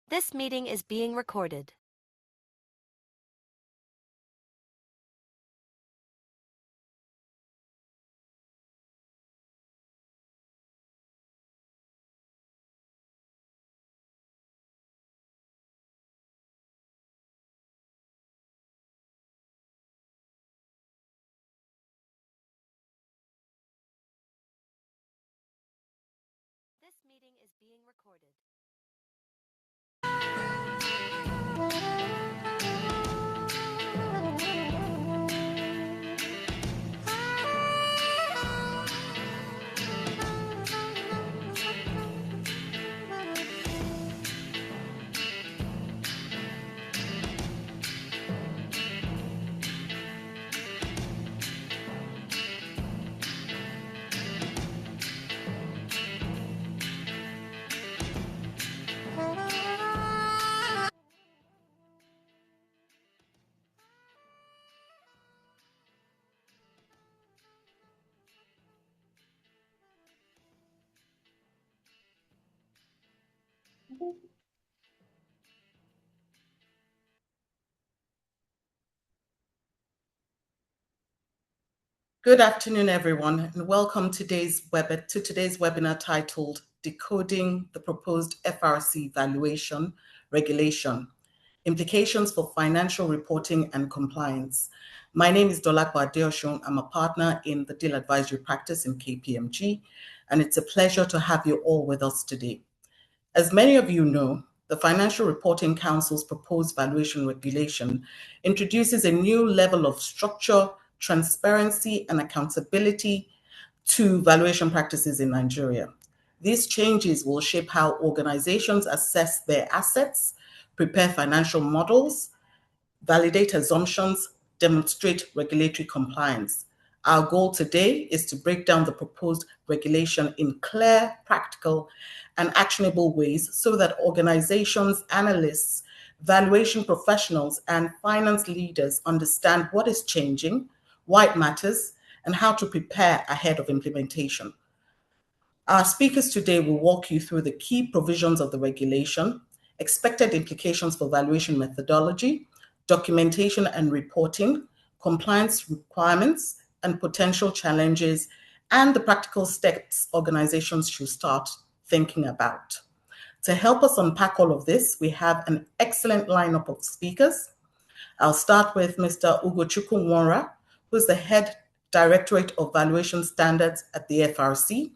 This meeting is being recorded. This meeting is being recorded. Good afternoon, everyone, and welcome to today's webinar titled Decoding the Proposed FRC Valuation Regulation, Implications for Financial Reporting and Compliance. My name is Dolakwa Adeosun. I'm a partner in the Deal Advisory Practice in KPMG, and it's a pleasure to have you all with us today. As many of you know, the Financial Reporting Council's proposed valuation regulation introduces a new level of structure, transparency, and accountability to valuation practices in Nigeria. These changes will shape how organizations assess their assets, prepare financial models, validate assumptions, demonstrate regulatory compliance. Our goal today is to break down the proposed regulation in clear, practical, and actionable ways so that organizations, analysts, valuation professionals, and finance leaders understand what is changing, why it matters, and how to prepare ahead of implementation. Our speakers today will walk you through the key provisions of the regulation, expected implications for valuation methodology, documentation and reporting, compliance requirements, and potential challenges, and the practical steps organizations should start thinking about. To help us unpack all of this, we have an excellent lineup of speakers. I'll start with Mr. Ugochukwu Nwora, who's the Head Directorate of Valuation Standards at the FRC,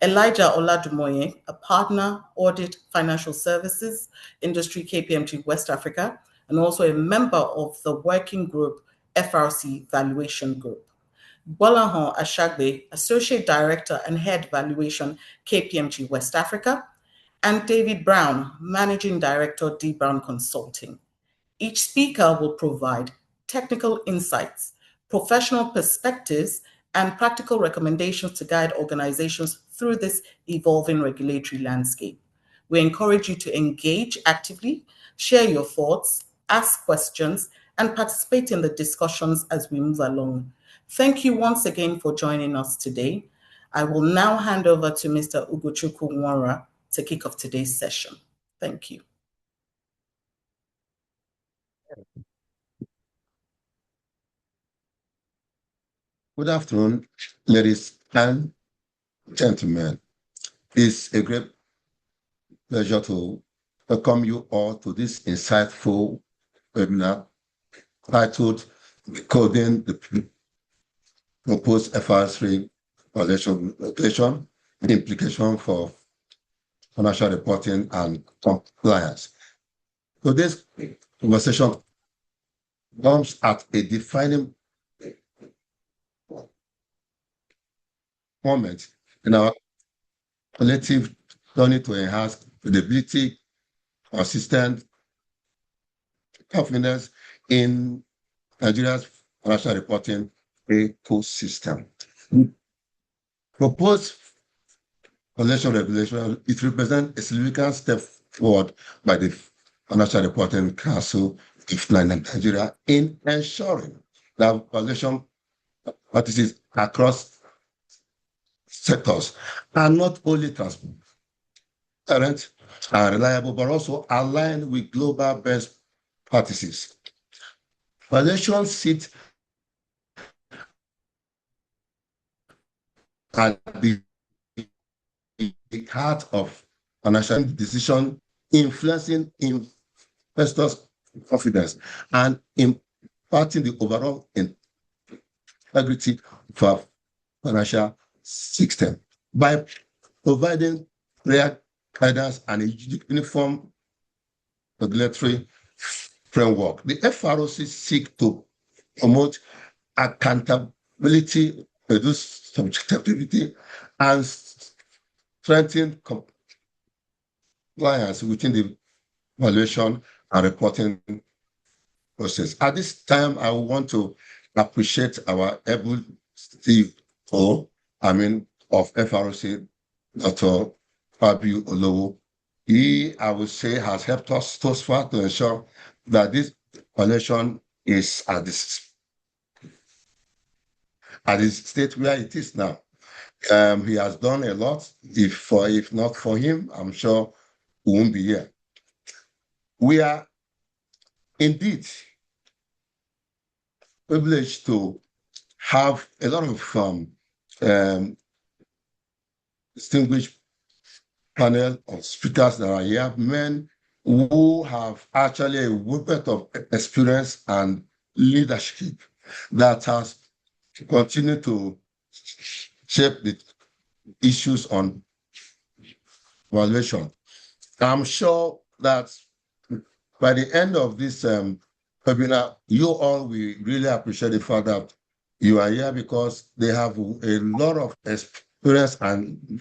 Elijah Oladumoye, a partner, audit, financial services, industry KPMG West Africa, and also a member of the working group FRC Valuation Group. Gbolahan Ashagbe, Associate Director and Head Valuation KPMG West Africa, and David Brown, Managing Director D Brown Consulting. Each speaker will provide technical insights, professional perspectives, and practical recommendations to guide organizations through this evolving regulatory landscape. We encourage you to engage actively, share your thoughts, ask questions, and participate in the discussions as we move along. Thank you once again for joining us today. I will now hand over to Mr. Ugochukwu Nwora to kick off today's session. Thank you. Good afternoon, ladies and gentlemen. It's a great pleasure to welcome you all to this insightful webinar titled Decoding the Proposed FRC Valuation, Implication for Financial Reporting and Compliance. So this conversation comes at a defining moment in our collective journey to enhance credibility, consistent confidence in Nigeria's financial reporting ecosystem. Proposed financial regulation, it represents a significant step forward by the Financial Reporting Council of Nigeria in ensuring that valuation practices across sectors are not only transparent, and reliable, but also aligned with global best practices. Valuation sits at the heart of financial decision, influencing investors' confidence and impacting the overall integrity of our financial system by providing clear guidance and a uniform regulatory framework. The FRC seek to promote accountability, reduce subjectivity, and strengthen compliance within the valuation and reporting process. At this time, I want to appreciate our able CEO, of FRC, Dr. Fabio Olowo. He, I would say, has helped us thus far to ensure that this valuation is at the state where it is now. He has done a lot. If not for him, I'm sure we won't be here. We are indeed privileged to have a lot of distinguished panel of speakers that are here, men who have actually a wealth of experience and leadership that has continued to shape the issues on valuation. I'm sure that by the end of this webinar, you all will really appreciate the fact that you are here because they have a lot of experience and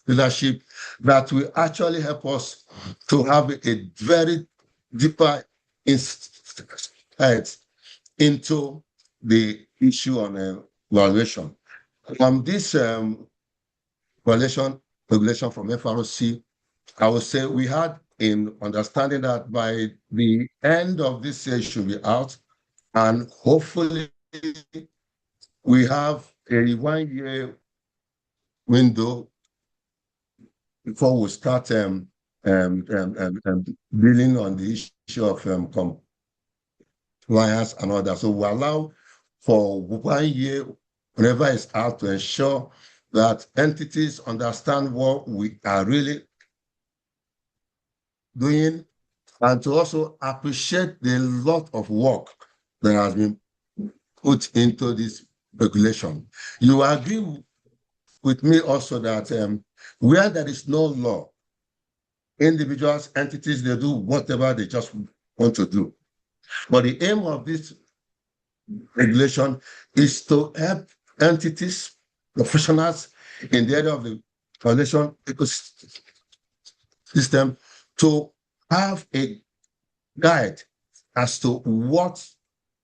leadership that will actually help us to have a very deeper insight into the issue on valuation. This valuation regulation from FRC, I would say we had in understanding that by the end of this year it should be out, and hopefully we have a 1 year window before we start dealing on the issue of compliance and all that. So we allow for 1 year whenever it's out to ensure that entities understand what we are really doing, and to also appreciate the lot of work that has been put into this regulation. You agree with me also that where there is no law, individuals, entities, they do whatever they just want to do. But the aim of this regulation is to help entities, professionals in the area of the valuation ecosystem to have a guide as to what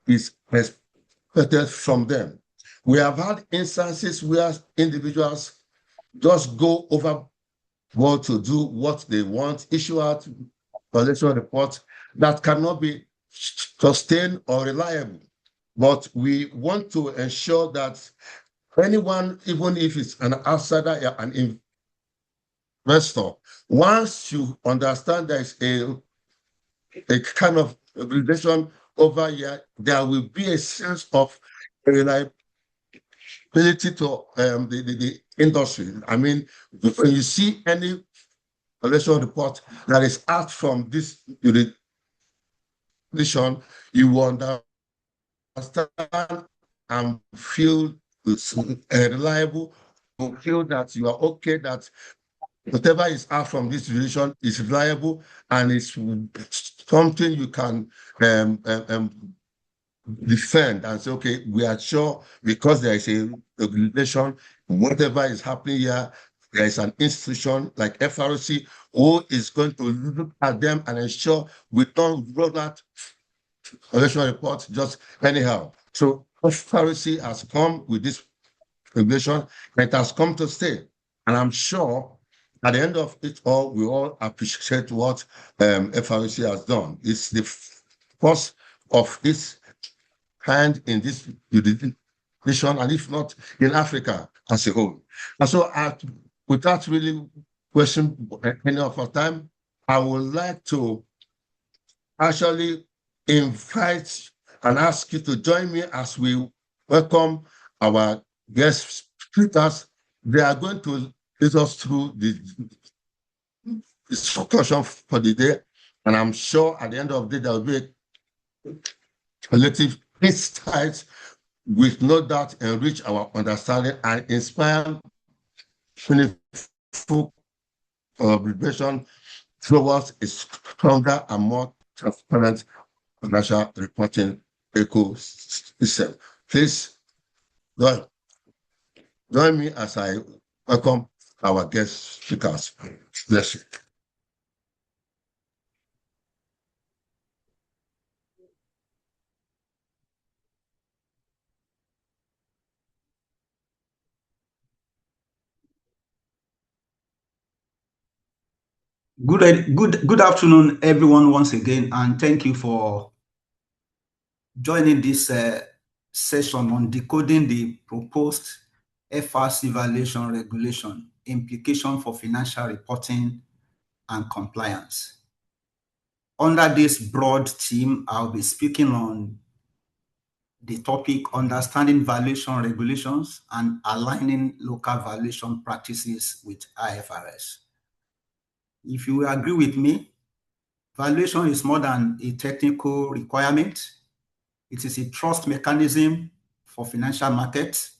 is expected from them. We have had instances where individuals just go overboard to do what they want, issue out valuation reports that cannot be sustained or reliable. But we want to ensure that anyone, even if it's an outsider, an investor, once you understand there's a kind of regulation over here, there will be a sense of reliability to the industry. I mean, when you see any valuation report that is out from this jurisdiction, you will understand and feel reliable, you feel that you are okay, that whatever is out from this jurisdiction is reliable and it's something you can defend and say, okay, we are sure because there is a regulation, whatever is happening here, there is an institution like FRC who is going to look at them and ensure we don't roll out election reports just anyhow. So FRC has come with this regulation, and it has come to stay. And I'm sure at the end of it all, we all appreciate what FRC has done. It's the first of its kind in this jurisdiction, and if not in Africa as a whole. And so without really wasting any of our time, I would like to actually invite and ask you to join me as we welcome our guest speakers. They are going to lead us through the discussion for the day, and I'm sure at the end of the day there will be a collective insight with no doubt enrich our understanding and inspire meaningful collaboration towards a stronger and more transparent financial reporting ecosystem. Please join me as I welcome our guest speakers. Bless you. Good afternoon, everyone, once again, and thank you for joining this session on decoding the proposed FRC valuation regulation, implication for financial reporting and compliance. Under this broad theme, I'll be speaking on the topic understanding valuation regulations and aligning local valuation practices with IFRS. If you agree with me, valuation is more than a technical requirement. It is a trust mechanism for financial markets.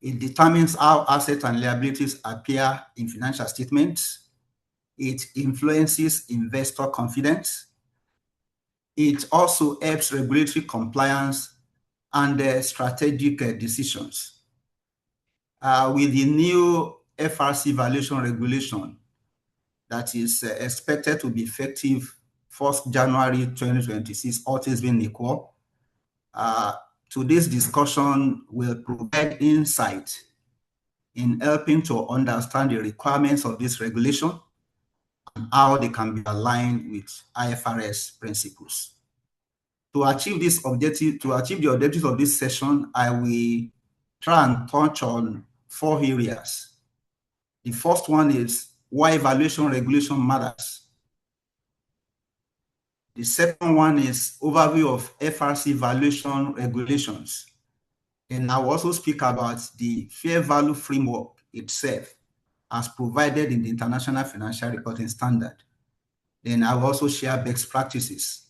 It determines how assets and liabilities appear in financial statements. It influences investor confidence. It also helps regulatory compliance and strategic decisions. With the new FRC valuation regulation that is expected to be effective 1st January 2026, all things being equal, today's discussion will provide insight in helping to understand the requirements of this regulation and how they can be aligned with IFRS principles. To achieve the objectives of this session, I will try and touch on 4 areas. The first one is why valuation regulation matters. The second one is overview of FRC valuation regulations. And I will also speak about the fair value framework itself as provided in the International Financial Reporting Standard. Then I will also share best practices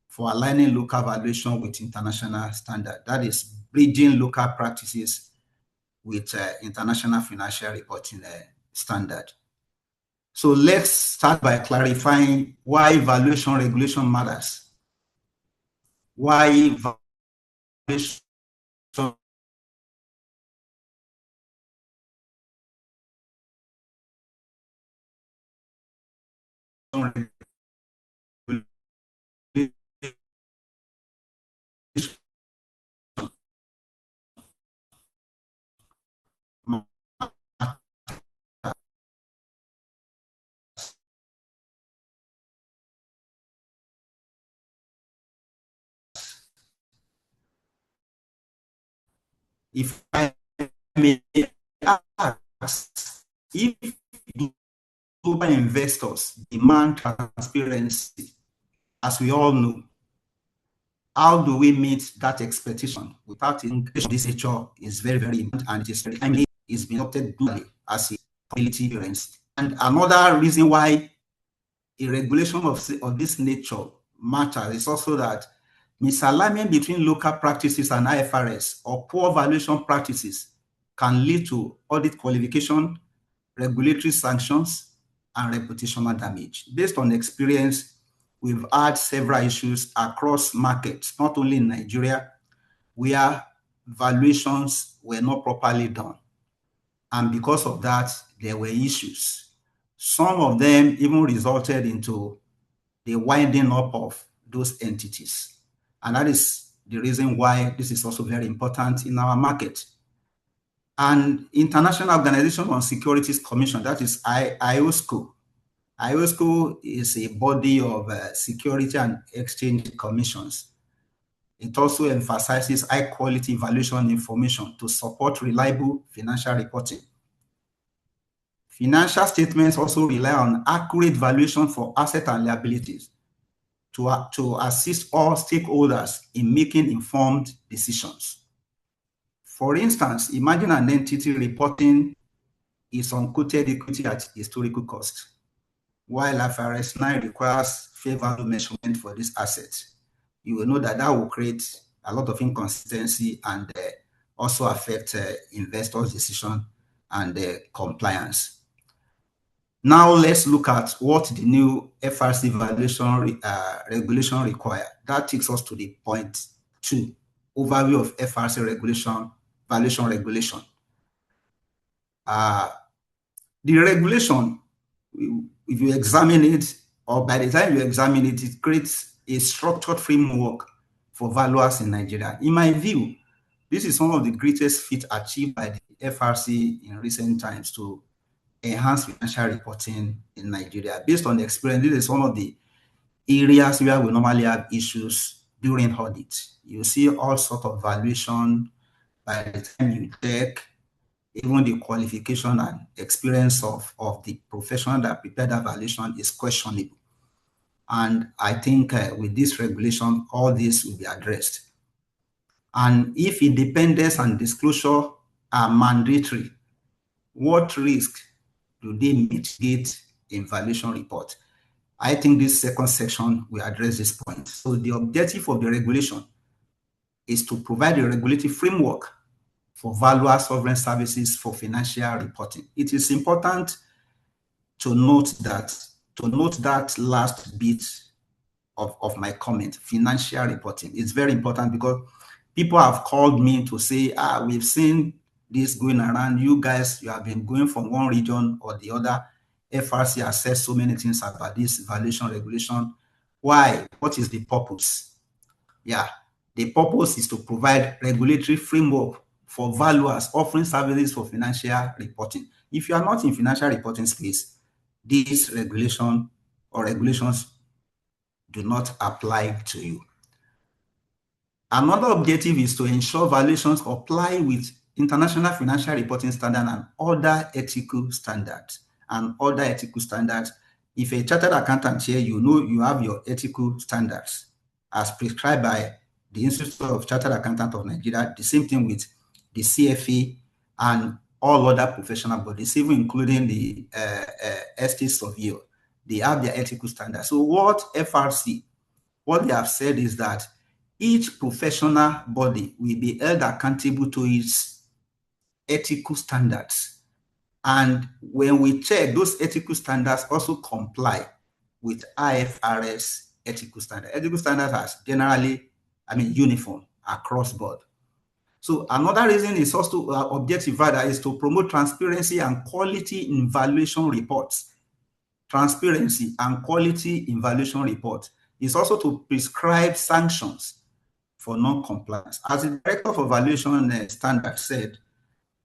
for aligning local valuation with international standard. That is bridging local practices with International Financial Reporting Standard. So let's start by clarifying why valuation regulation matters. Why valuation if I may ask, if global investors demand transparency, as we all know, how do we meet that expectation without this nature is very, very important, and it is very timely, is being adopted globally as a possibility parents. And another reason why a regulation of this nature matters is also that misalignment between local practices and IFRS or poor valuation practices can lead to audit qualification, regulatory sanctions, and reputational damage. Based on experience, we've had several issues across markets, not only in Nigeria, where valuations were not properly done. And because of that, there were issues. Some of them even resulted into the winding up of those entities. And that is the reason why this is also very important in our market. And International Organization on Securities Commission, that is IOSCO. IOSCO is a body of security and exchange commissions. It also emphasizes high-quality valuation information to support reliable financial reporting. Financial statements also rely on accurate valuation for assets and liabilities to assist all stakeholders in making informed decisions. For instance, imagine an entity reporting its unquoted equity at historical cost, while FRS 9 requires fair value measurement for this asset. You will know that that will create a lot of inconsistency and also affect investors' decision and compliance. Now let's look at what the new FRC valuation regulation require. That takes us to the point 2, overview of FRC valuation regulation. The regulation, if you examine it, or by the time you examine it, it creates a structured framework for valuers in Nigeria. In my view, this is one of the greatest feats achieved by the FRC in recent times to enhance financial reporting in Nigeria. Based on the experience, this is one of the areas where we normally have issues during audit. You see all sorts of valuation. By the time you check, even the qualification and experience of the professional that prepared that valuation is questionable. And I think with this regulation, all this will be addressed. And if independence and disclosure are mandatory, what risk do they mitigate in valuation report? I think this second section will address this point. So the objective of the regulation is to provide a regulatory framework for valuer sovereign services for financial reporting. It is important to note that last bit of my comment, financial reporting. It's very important because people have called me to say, we've seen this going around. You guys, you have been going from one region or the other. FRC has said so many things about this valuation regulation. Why? What is the purpose? Yeah, the purpose is to provide regulatory framework for valuers offering services for financial reporting. If you are not in financial reporting space, this regulation or regulations do not apply to you. Another objective is to ensure valuations comply with international financial reporting standards and other ethical standards. If a chartered accountant here, you know you have your ethical standards as prescribed by the Institute of Chartered Accountants of Nigeria. The same thing with the CFA and all other professional bodies, even including the estate surveyor. They have their ethical standards. So what they have said is that each professional body will be held accountable to its ethical standards. And when we check, those ethical standards also comply with IFRS ethical standards. Ethical standards are generally, uniform across board. So another reason is also objective rather is to promote transparency and quality in valuation reports. Transparency and quality in valuation reports is also to prescribe sanctions for non-compliance. As the Director for Valuation Standards said,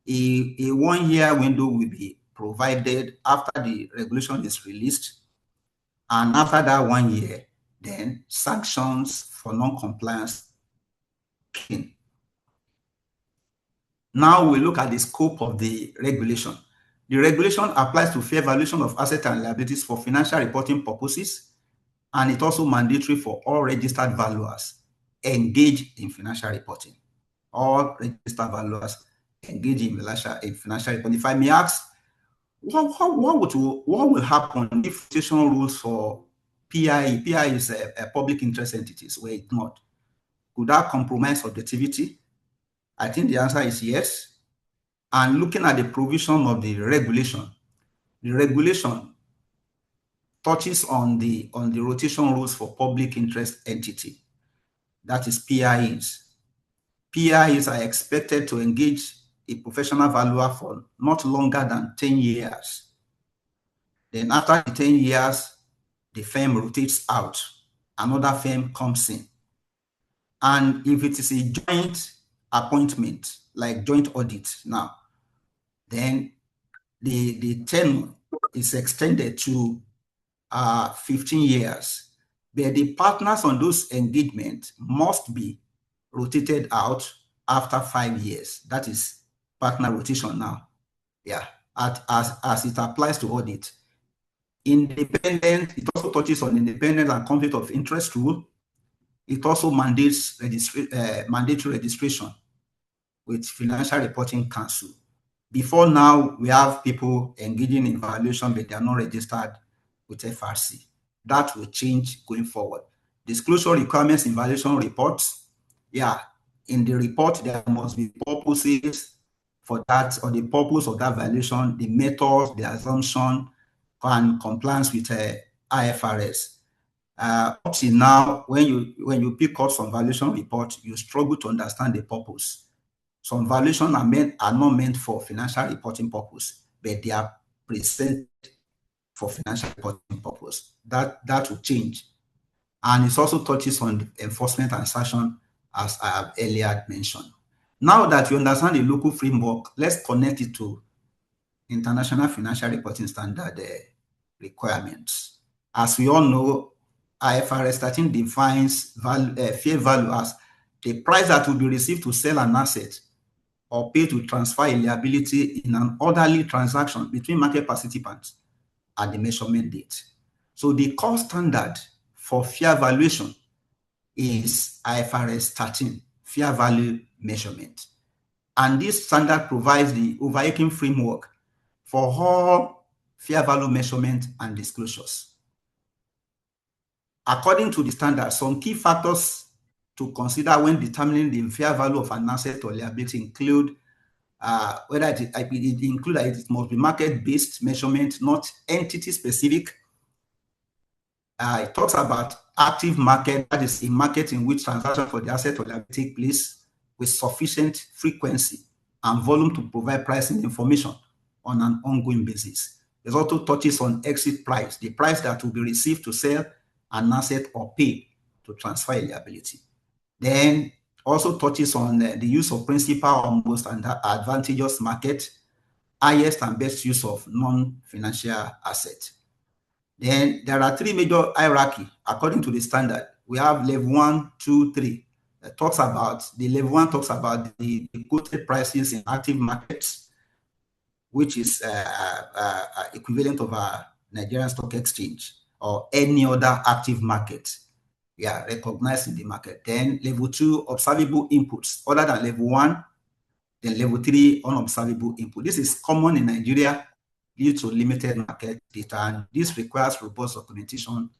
a 1-year window will be provided after the regulation is released, and after that 1 year, then sanctions for non-compliance came. Now we look at the scope of the regulation. The regulation applies to fair valuation of assets and liabilities for financial reporting purposes, and it's also mandatory for all registered valuers engaged in financial reporting. All registered valuers engaged in financial reporting. If I may ask, what will happen if rotation rules for PIE? PIE is a public interest entities were ignored. Could that compromise objectivity? I think the answer is yes. And looking at the provision of the regulation touches on the rotation rules for public interest entity, that is PIEs. PIEs are expected to engage a professional valuer for not longer than 10 years. Then after the 10 years, the firm rotates out, another firm comes in. And if it is a joint appointment, like joint audit now, then the tenure is extended to 15 years. But the partners on those engagements must be rotated out after 5 years. That is partner rotation now. Yeah, as it applies to audit. Independent, it also touches on independence and conflict of interest rule. It also mandates mandatory registration with Financial Reporting Council. Before now, we have people engaging in valuation, but they are not registered with FRC. That will change going forward. Disclosure requirements in valuation reports. Yeah, in the report, there must be purposes for that, or the purpose of that valuation, the methods, the assumption, and compliance with IFRS. Up till now, when you pick up some valuation report, you struggle to understand the purpose. Some valuations are not meant for financial reporting purpose, but they are presented for financial reporting purpose. That will change. And it also touches on enforcement and sanction, as I have earlier mentioned. Now that you understand the local framework, let's connect it to International Financial Reporting Standard requirements. As we all know, IFRS 13 defines fair value as the price that will be received to sell an asset or pay to transfer a liability in an orderly transaction between market participants at the measurement date. So the core standard for fair valuation is IFRS 13, fair value measurement. And this standard provides the overarching framework for all fair value measurement and disclosures. According to the standard, some key factors to consider when determining the fair value of an asset or liability include whether it must be market-based measurement, not entity-specific. It talks about active market, that is a market in which transactions for the asset or liability take place with sufficient frequency and volume to provide pricing information on an ongoing basis. It also touches on exit price, the price that will be received to sell an asset or pay to transfer a liability. Then also touches on the use of principal or most advantageous market, highest and best use of non-financial assets. Then there are three major hierarchy according to the standard. We have level 1, 2, 3. Level 1 talks about the quoted prices in active markets, which is equivalent of a Nigerian stock exchange or any other active market. Recognized in the market. Then level 2, observable inputs other than level 1. Then level 3, unobservable input. This is common in Nigeria due to limited market data, and this requires robust documentation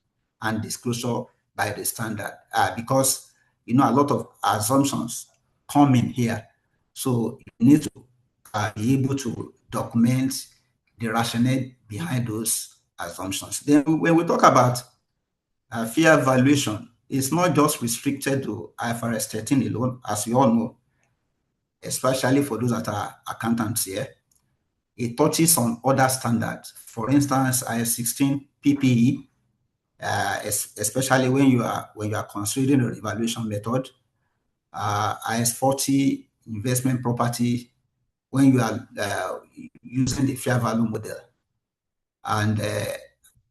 and disclosure by the standard because a lot of assumptions come in here. So you need to be able to document the rationale behind those assumptions. Then when we talk about fair valuation, it's not just restricted to IFRS 13 alone, as we all know, especially for those that are accountants here. It touches on other standards. For instance, IS 16 PPE, especially when you are considering a revaluation method. IS 40 investment property, when you are using the fair value model. And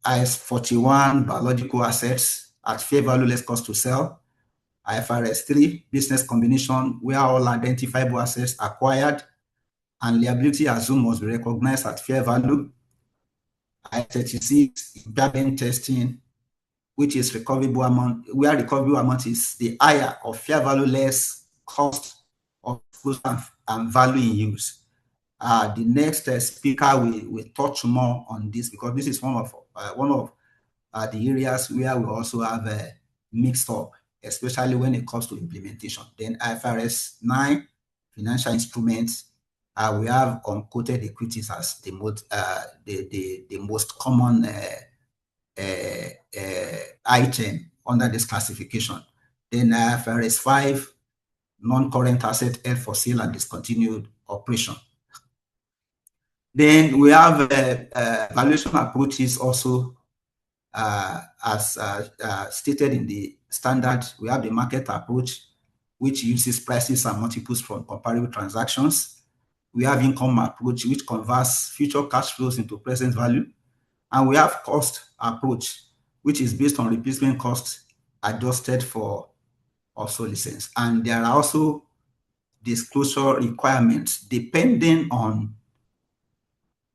IS 41 biological assets at fair value less cost to sell. IFRS 3 business combination, where all identifiable assets acquired and liability assumed must be recognized at fair value. IS 36 impairment testing, which is recoverable amount, where recoverable amount is the higher of fair value less cost of goods and value in use. The next speaker will touch more on this because this is one of the areas where we also have mixed up, especially when it comes to implementation. Then IFRS 9, financial instruments, we have unquoted equities as the most common item under this classification. Then IFRS 5, non-current asset held for sale and discontinued operation. Then we have valuation approaches also, as stated in the standard. We have the market approach, which uses prices and multiples from comparable transactions. We have income approach, which converts future cash flows into present value. And we have cost approach, which is based on replacement costs adjusted for obsolescence. And there are also disclosure requirements depending on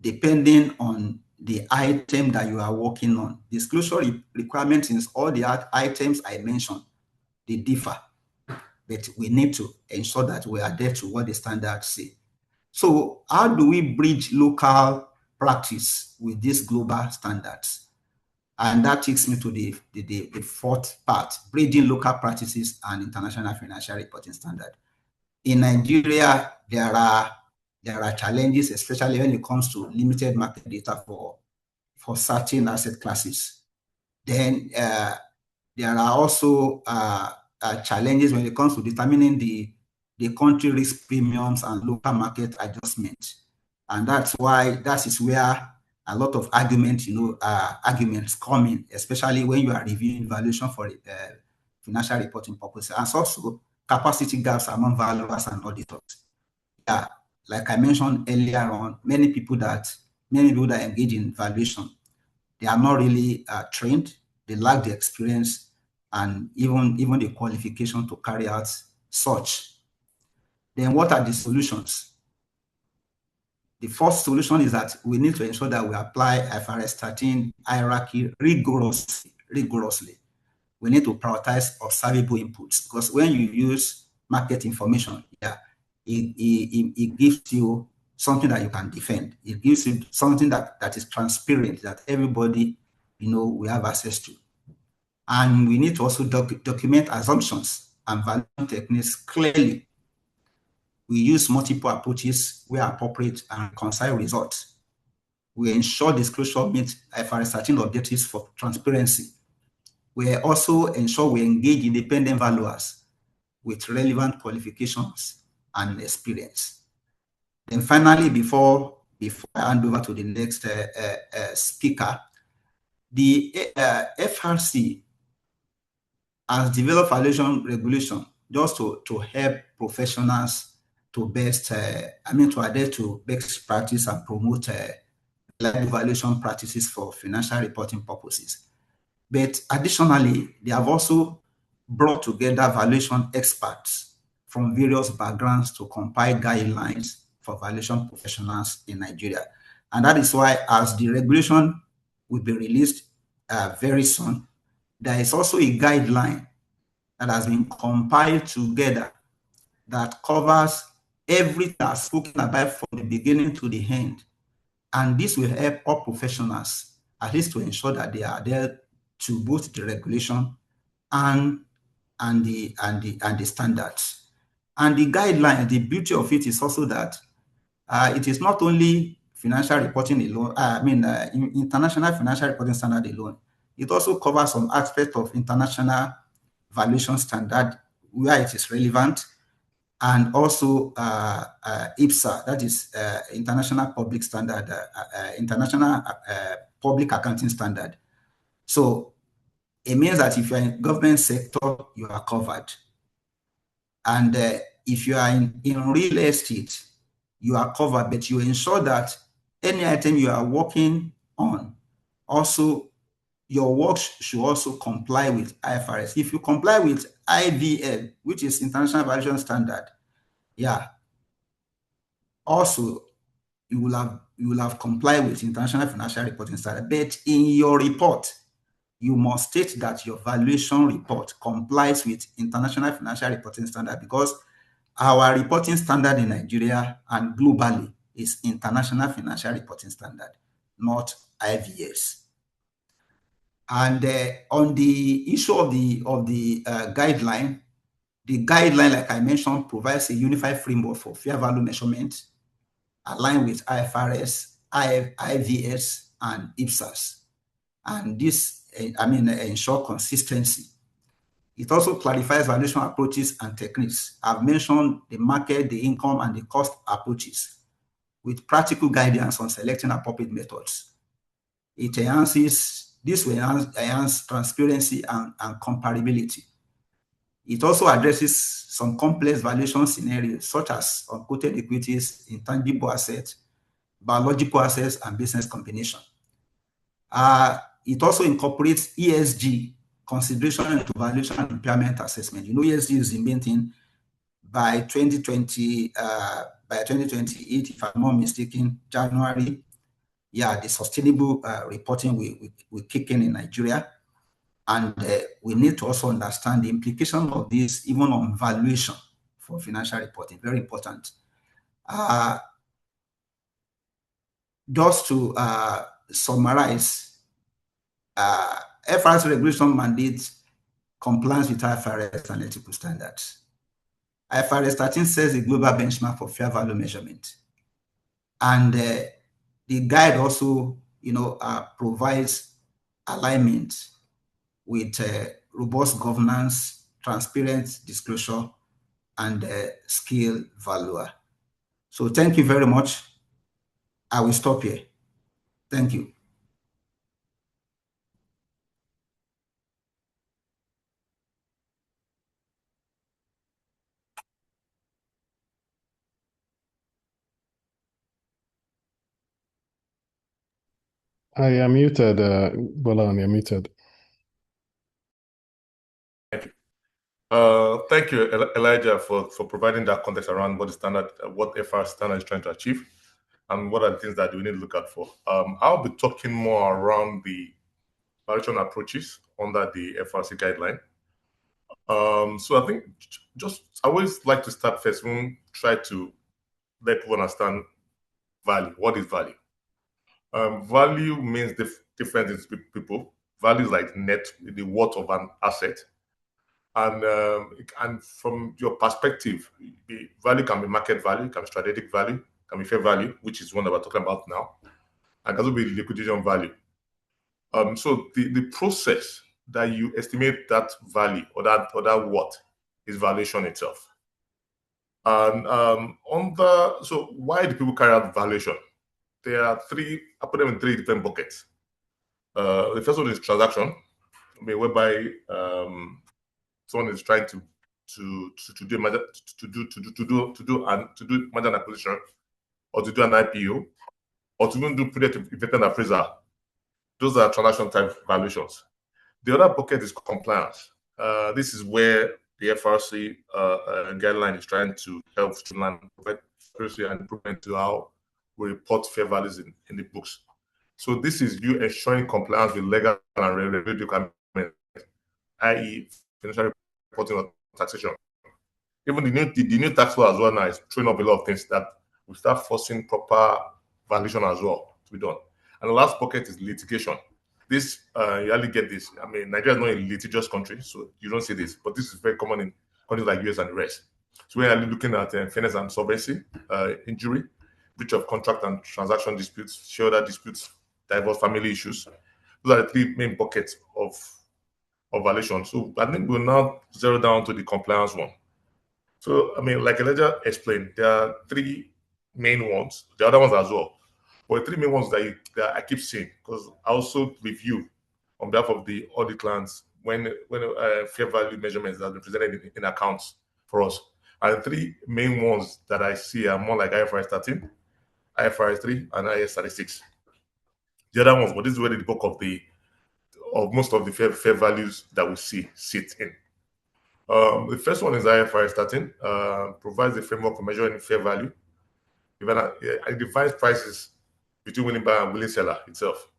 depending on the item that you are working on. Disclosure requirements in all the items I mentioned, they differ, but we need to ensure that we adhere to what the standards say. So how do we bridge local practice with these global standards? And that takes me to the fourth part, bridging local practices and international financial reporting standard. In Nigeria, there are challenges, especially when it comes to limited market data for certain asset classes. Then there are also challenges when it comes to determining the country risk premiums and local market adjustments. And that is where a lot of arguments come in, especially when you are reviewing valuation for financial reporting purposes, and also capacity gaps among valuers and auditors. Yeah, like I mentioned earlier on, many people that engage in valuation, they are not really trained. They lack the experience and even the qualification to carry out such. Then what are the solutions? The first solution is that we need to ensure that we apply IFRS 13 hierarchy rigorously. We need to prioritize observable inputs, because when you use market information, it gives you something that you can defend. It gives you something that is transparent, that everybody we have access to. And we need to also document assumptions and valuation techniques clearly. We use multiple approaches where appropriate and reconcile results. We ensure disclosure meets IFRS 13 objectives for transparency. We also ensure we engage independent valuers with relevant qualifications and experience. Then finally, before I hand over to the next speaker, the FRC has developed valuation regulation just to help professionals to adhere to best practice and promote reliable valuation practices for financial reporting purposes. But additionally, they have also brought together valuation experts from various backgrounds to compile guidelines for valuation professionals in Nigeria. And that is why, as the regulation will be released very soon, there is also a guideline that has been compiled together that covers everything that's spoken about from the beginning to the end. And this will help all professionals, at least to ensure that they are there to both the regulation and the standards. And the guideline, the beauty of it is also that it is not only financial reporting alone, international financial reporting standard alone. It also covers some aspect of international valuation standard where it is relevant, and also IPSA, that is International Public Standard, International Public Accounting Standard. So it means that if you are in government sector, you are covered. And if you are in real estate, you are covered, but you ensure that any item you are working on, also your work should also comply with IFRS. If you comply with IVL, which is International Valuation Standard, also you will have complied with International Financial Reporting Standard. But in your report, you must state that your valuation report complies with International Financial Reporting Standard, because our reporting standard in Nigeria and globally is International Financial Reporting Standard, not IVS. And on the issue of the guideline, like I mentioned, provides a unified framework for fair value measurement aligned with IFRS, IVS, and IPSAS. And this, ensure consistency. It also clarifies valuation approaches and techniques. I've mentioned the market, the income, and the cost approaches with practical guidance on selecting appropriate methods. This will enhance transparency and comparability. It also addresses some complex valuation scenarios, such as unquoted equities, intangible assets, biological assets, and business combination. It also incorporates ESG consideration into valuation and impairment assessment. ESG is the main thing. By 2028, if I'm not mistaken, January, the sustainable reporting will kick in Nigeria. And we need to also understand the implication of this even on valuation for financial reporting. Very important. Just to summarize, FRC regulation mandates compliance with IFRS analytical standards. IFRS 13 sets a global benchmark for fair value measurement. And the guide also, provides alignment with robust governance, transparent disclosure, and scale valuer. So thank you very much. I will stop here. Thank you. I am muted, Bolan, you're muted. Thank you. Thank you, Elijah, for providing that context around what the standard, what FRC standard is trying to achieve, and what are the things that we need to look out for. I'll be talking more around the valuation approaches under the FRC guideline. So I think I always like to start first when we try to let people understand value. What is value? Value means different things to people. Value is like the worth of an asset. And from your perspective, the value can be market value, can be strategic value, can be fair value, which is one that we're talking about now, and can also be liquidation value. So the process that you estimate that value or that worth is valuation itself. And so why do people carry out valuation? There are I put them in three different buckets. The first one is transaction, whereby someone is trying to do merger and acquisition, or to do an IPO, or to even do predictive investment appraisal. Those are transaction type valuations. The other bucket is compliance. This is where the FRC guideline is trying to help streamline, provide accuracy and improvement to how we report fair values in the books. So this is you ensuring compliance with legal and regulatory requirements, i.e. financial reporting or taxation. Even the new tax law as well now is throwing up a lot of things that we start forcing proper valuation as well to be done. And the last bucket is litigation. This you only get this. Nigeria is not a litigious country, so you don't see this, but this is very common in countries like US and the rest. So we are looking at fairness and solvency, injury, breach of contract and transaction disputes, shareholder disputes, divorce, family issues. Those are the three main buckets of valuation. So I think we'll now zero down to the compliance one. So like Elijah explained, there are three main ones. The other ones as well. But the three main ones that I keep seeing, because I also review on behalf of the audit clients when fair value measurements that are presented in accounts for us. And the three main ones that I see are more like IFRS 13, IFRS 3, and IAS 36. The other ones, but this is where the bulk of most of the fair values that we see sit in. The first one is IFRS 13, provides a framework for measuring fair value. It defines prices between willing buyer and willing seller itself.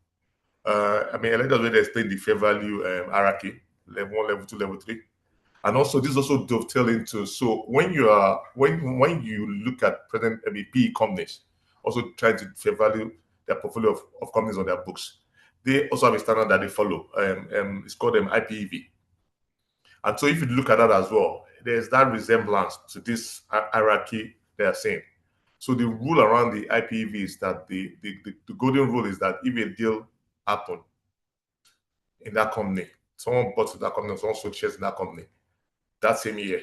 I let us already explain the fair value hierarchy, level 1, level 2, level 3. And also this also dovetail into, so when you look at present PE companies, also trying to fair value their portfolio of companies on their books, they also have a standard that they follow. It's called IPEV. And so if you look at that as well, there's that resemblance to this hierarchy they are saying. So the rule around the IPEV is that the golden rule is that if a deal happen in that company, someone bought that company, someone sold shares in that company, that same year,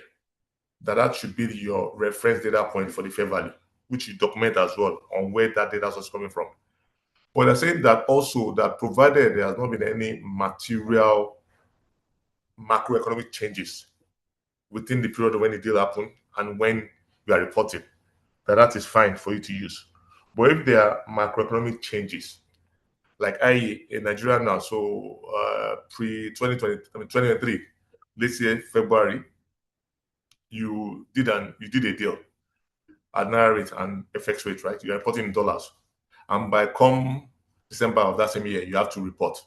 that should be your reference data point for the fair value, which you document as well on where that data source is coming from. But they're saying that also that provided there has not been any material macroeconomic changes within the period when the deal happened and when you are reporting, that is fine for you to use. But if there are macroeconomic changes, like in Nigeria now, so pre-2020, 2023, let's say February, you did a deal at Naira rate and FX rate, right? You are reporting in dollars. And by come December of that same year, you have to report.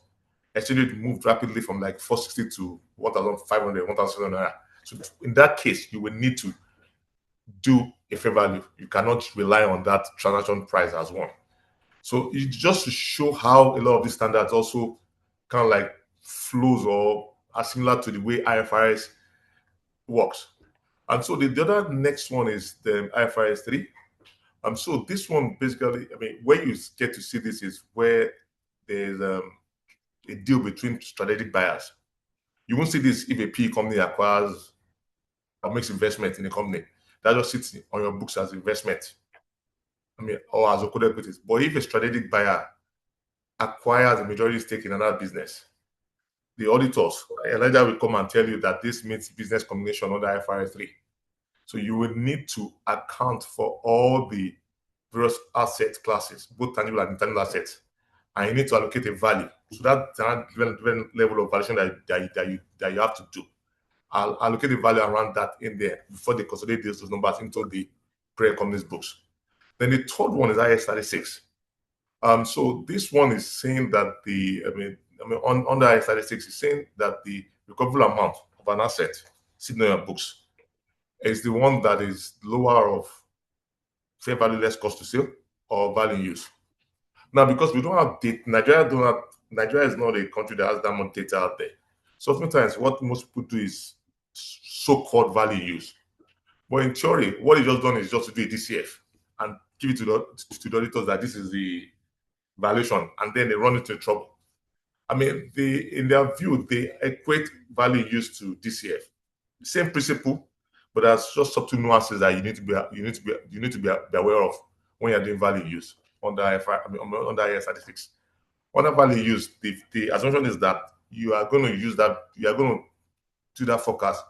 Exchange rate moved rapidly from like 460 to 1,500, 1,700. So in that case, you will need to do a fair value. You cannot rely on that transaction price as one. So it's just to show how a lot of these standards also kind of like flows or are similar to the way IFRS works. And so the other next one is the IFRS 3. So this one basically, I mean, where you get to see this is where there's a deal between strategic buyers. You won't see this if a PE company acquires or makes investment in a company. That just sits on your books as investment. I mean, or as a code equities. But if a strategic buyer acquires a majority stake in another business, the auditors, Elijah will come and tell you that this means business combination under IFRS 3. So you will need to account for all the various asset classes, both tangible and intangible assets, and you need to allocate a value. So that's a different level of valuation that you have to do. I'll allocate the value around that in there before they consolidate those numbers into the parent company's books. Then the third one is IAS 36. So this one is saying that under IAS 36 is saying that the recoverable amount of an asset sitting on your books is the one that is lower of fair value less cost to sale or value in use. Now, because we don't have data, Nigeria is not a country that has that much data out there. So sometimes what most people do is so-called value in use. But in theory, what he just done is just to do a DCF and give it to the auditors that this is the valuation, and then they run into trouble. I mean, in their view, they equate value used to DCF. Same principle, but there's just subtle nuances that you need to be aware of when you're doing value use under IAS 36. Under value use, the assumption is that you are going to use that, you are going to do that forecast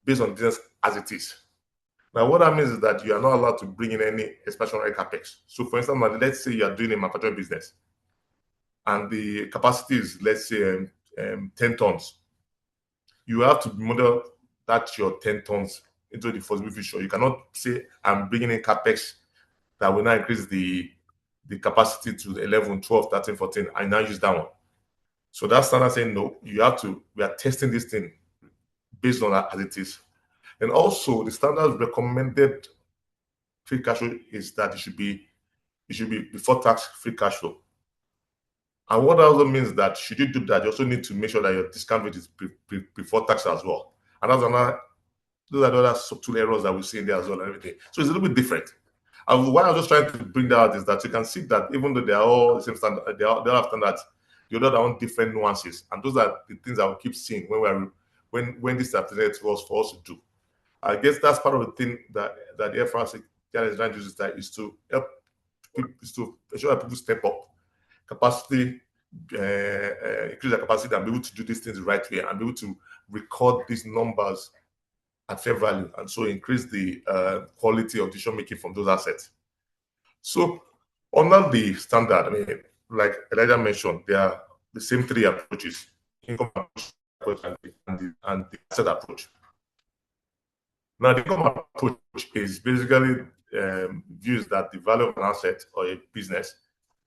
based on business as it is. Now, what that means is that you are not allowed to bring in any expansionary capex. So, for instance, let's say you are doing a manufacturing business, and the capacity is, let's say, 10 tons. You have to model that your 10 tons into the foreseeable future. You cannot say, I'm bringing in capex that will now increase the capacity to 11, 12, 13, 14, and now use that one. So that standard saying, no, we are testing this thing based on that as it is. And also, the standard recommended free cash flow is that it should be before tax free cash flow. And what also means that should you do that, you also need to make sure that your discount rate is before tax as well. And those are the other subtle errors that we see in there as well and everything. So it's a little bit different. And why I'm just trying to bring that out is that you can see that even though they are all the same standard, they all have standards, they all have their own different nuances. And those are the things that we keep seeing when this is presented to us for us to do. I guess that's part of the thing that the FRC is trying to do, is to help people, to ensure that people step up capacity, increase their capacity, and be able to do these things the right way, and be able to record these numbers at fair value, and so increase the quality of decision making from those assets. So, under the standard, I mean, like Elijah mentioned, there are the same three approaches: income approach and the asset approach. Now, the income approach is basically views that the value of an asset or a business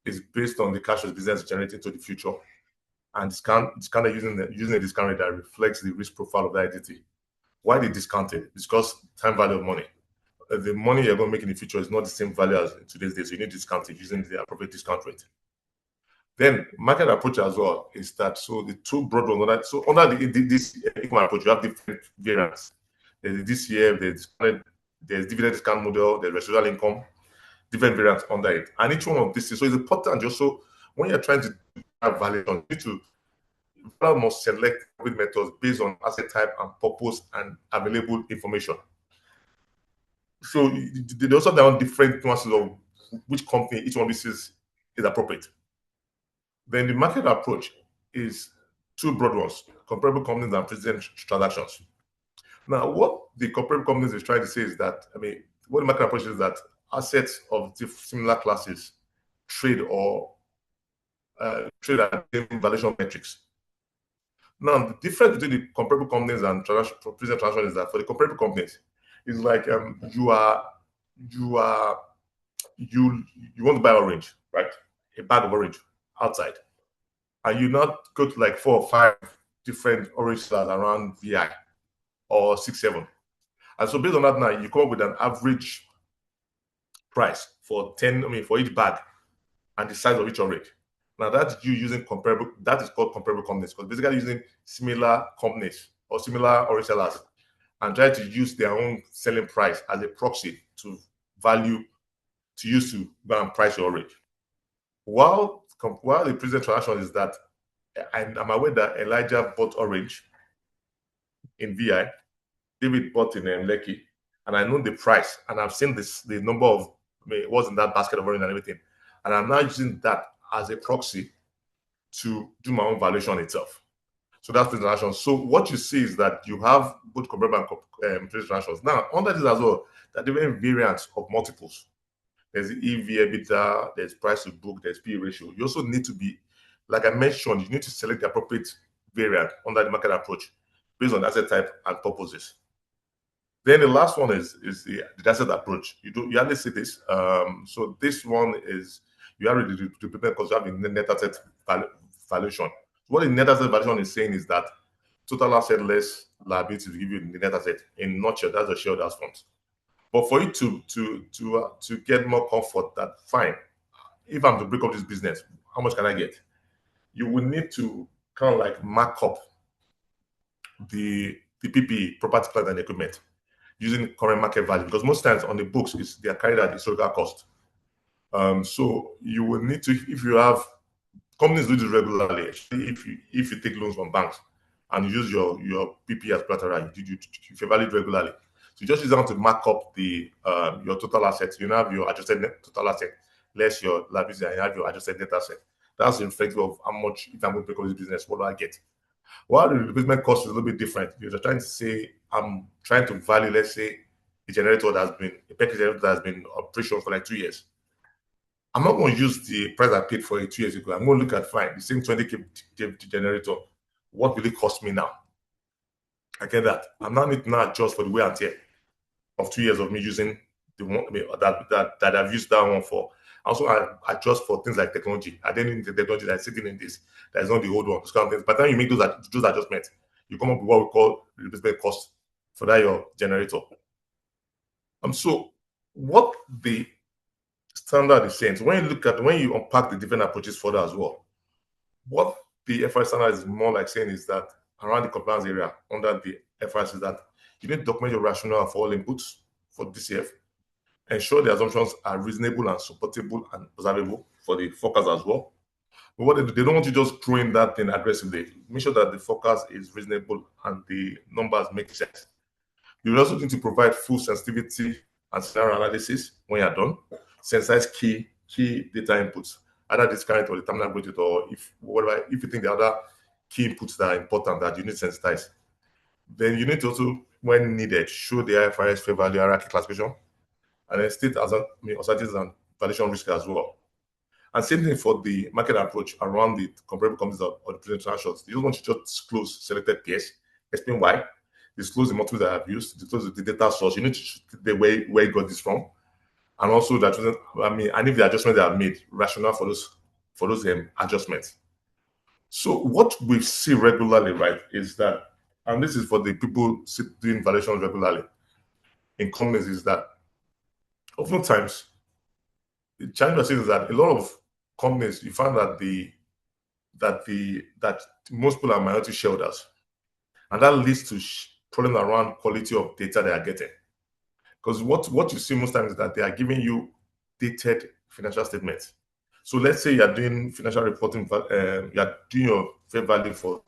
is based on the cash the business is generating to the future, and it's kind of using a discount rate that reflects the risk profile of the entity. Why they discount it? It's because time value of money. The money you're going to make in the future is not the same value as in today's days. So you need to discount it using the appropriate discount rate. Then market approach as well is that, so the two broad ones. So under this income approach, you have different variants. There's this year, there's dividend discount model, there's residual income, different variants under it. And each one of these is, so it's important just so when you're trying to do valuation, you must select methods based on asset type and purpose and available information. So they also have different nuances of which company each one of these is appropriate. Then the market approach is two broad ones: comparable companies and precedent transactions. Now, what the comparable companies is trying to say is that, I mean, what the market approach is that assets of similar classes trade at the same valuation metrics. Now, the difference between the comparable companies and precedent transaction is that for the comparable companies, it's like you want to buy orange, right? A bag of orange, outside, and you not go to like 4 or 5 different orange sellers around VI or 6, 7. And so based on that now, you come up with an average price for for each bag and the size of each orange. Now that's you using comparable, that is called comparable companies, because basically using similar companies or similar orange sellers and try to use their own selling price as a proxy to use to go and price your orange. While the present transaction is that I'm aware that Elijah bought orange in VI, David bought in Lekki, and I know the price, and I've seen the number of what's in that basket of orange and everything, and I'm now using that as a proxy to do my own valuation itself. So that's the transaction. So what you see is that you have both comparable and transactions. Now, under this as well, there are different variants of multiples. There's EV, EBITDA, there's price to book, there's P ratio. You also need to be, like I mentioned, you need to select the appropriate variant under the market approach based on asset type and purposes. Then the last one is the asset approach. You hardly see this. So this one is you have to prepare because you have the net asset valuation. What the net asset valuation is saying is that total asset less liability will give you the net asset. In a nutshell, that's the shareholders' funds. But for you to get more comfort that fine, if I'm to break up this business, how much can I get? You will need to kind of like mark up the PPE, property, plant, and equipment, using current market value, because most times on the books they are carried at historical cost. So you will need to, if you have companies do this regularly, if you take loans from banks and you use your PP as collateral, you evaluate regularly. So you just use that to mark up the your total assets. You have your adjusted net total asset less your liability, and you have your adjusted net asset. That's reflective of how much, if I'm going to pick up this business, what do I get? While the replacement cost is a little bit different, you're trying to say, I'm trying to value, let's say, a generator that has been operational for like 2 years. I'm not going to use the price I paid for it 2 years ago. I'm going to look at, fine, the same 20K generator. What will it cost me now? I get that. I'm not need to now adjust for the wear and tear of 2 years of me using the one that I've used that one for. Also, I adjust for things like technology. I didn't need the technology that's sitting in this. That is not the old one. Those kind of things. By the time you make those adjustments, you come up with what we call replacement cost for that your generator. So what the standard is saying, so when you unpack the different approaches further as well, what the FRC standard is more like saying is that around the compliance area under the FRC is that you need to document your rationale for all inputs for DCF, ensure the assumptions are reasonable and supportable and observable for the forecast as well. But what they don't want you just throwing that thing aggressively. Make sure that the forecast is reasonable and the numbers make sense. You will also need to provide full sensitivity and scenario analysis when you're done. Sensitize key data inputs, either discount or the terminal growth rate, or if you think the other key inputs that are important that you need to sensitize. Then you need to also, when needed, show the IFRS fair value hierarchy classification, and then state uncertainties and valuation risk as well. And same thing for the market approach around the comparable companies or the present transactions. You don't want to just disclose selected peers, explain why, disclose the multiples that I've used, disclose the data source. You need to show the where you got this from, and also that and if the adjustments that are made, rationale for those adjustments. So what we see regularly, right, is that, and this is for the people doing valuations regularly in companies, is that oftentimes the challenge is that a lot of companies, you find that most people are minority shareholders, and that leads to problems around quality of data they are getting. Because what you see most times is that they are giving you dated financial statements. So let's say you are doing financial reporting, you are doing your fair value for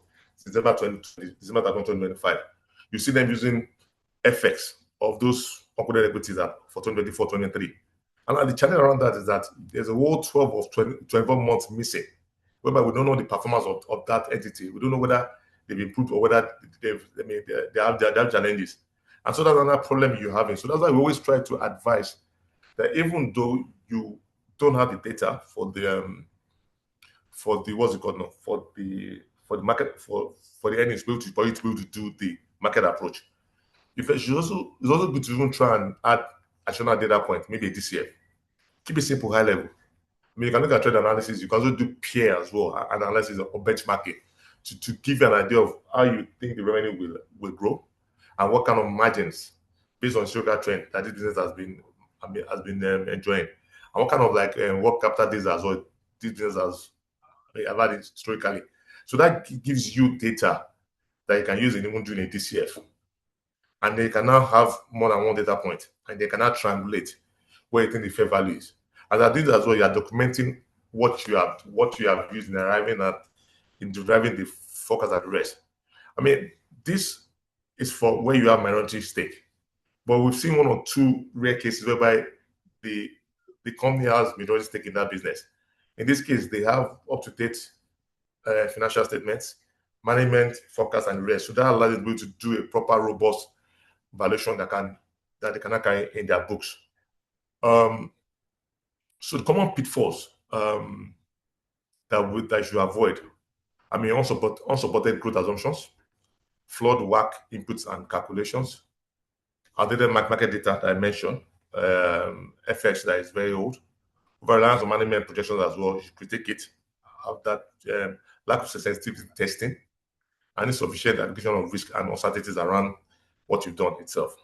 December 2025. You see them using FX of those concluded equities for 2024, 2023. And the challenge around that is that there's a whole 12 of 24 months missing, whereby we don't know the performance of that entity. We don't know whether they've improved or whether they have challenges. And so that's another problem you're having. So that's why we always try to advise that even though you don't have the data for the what's it called now, for the market, for the earnings, for you to be able to do the market approach, it's also good to even try and add additional data point, maybe a DCF. Keep it simple, high level. I mean, you can look at trend analysis. You can also do peer as well, analysis or benchmarking to give you an idea of how you think the revenue will grow and what kind of margins based on historical trend that this business has been enjoying, and what kind of work capital days as well this business has had historically. So that gives you data that you can use in even doing a DCF, and they can now have more than one data point, and they can now triangulate where you think the fair value is. As I did as well, you are documenting what you have used in deriving the forecast at the rest. I mean, this is for where you have minority stake, but we've seen one or two rare cases whereby the company has majority stake in that business. In this case, they have up-to-date financial statements, management forecast, and the rest. So that allows them to do a proper, robust valuation that they cannot carry in their books. So the common pitfalls that you should avoid. I mean, unsupported growth assumptions, flawed WACC inputs and calculations, outdated market data that I mentioned, FX that is very old, reliance on management projections as well. You should critique it. Have that lack of sensitivity testing, and insufficient allocation of risk and uncertainties around what you've done itself.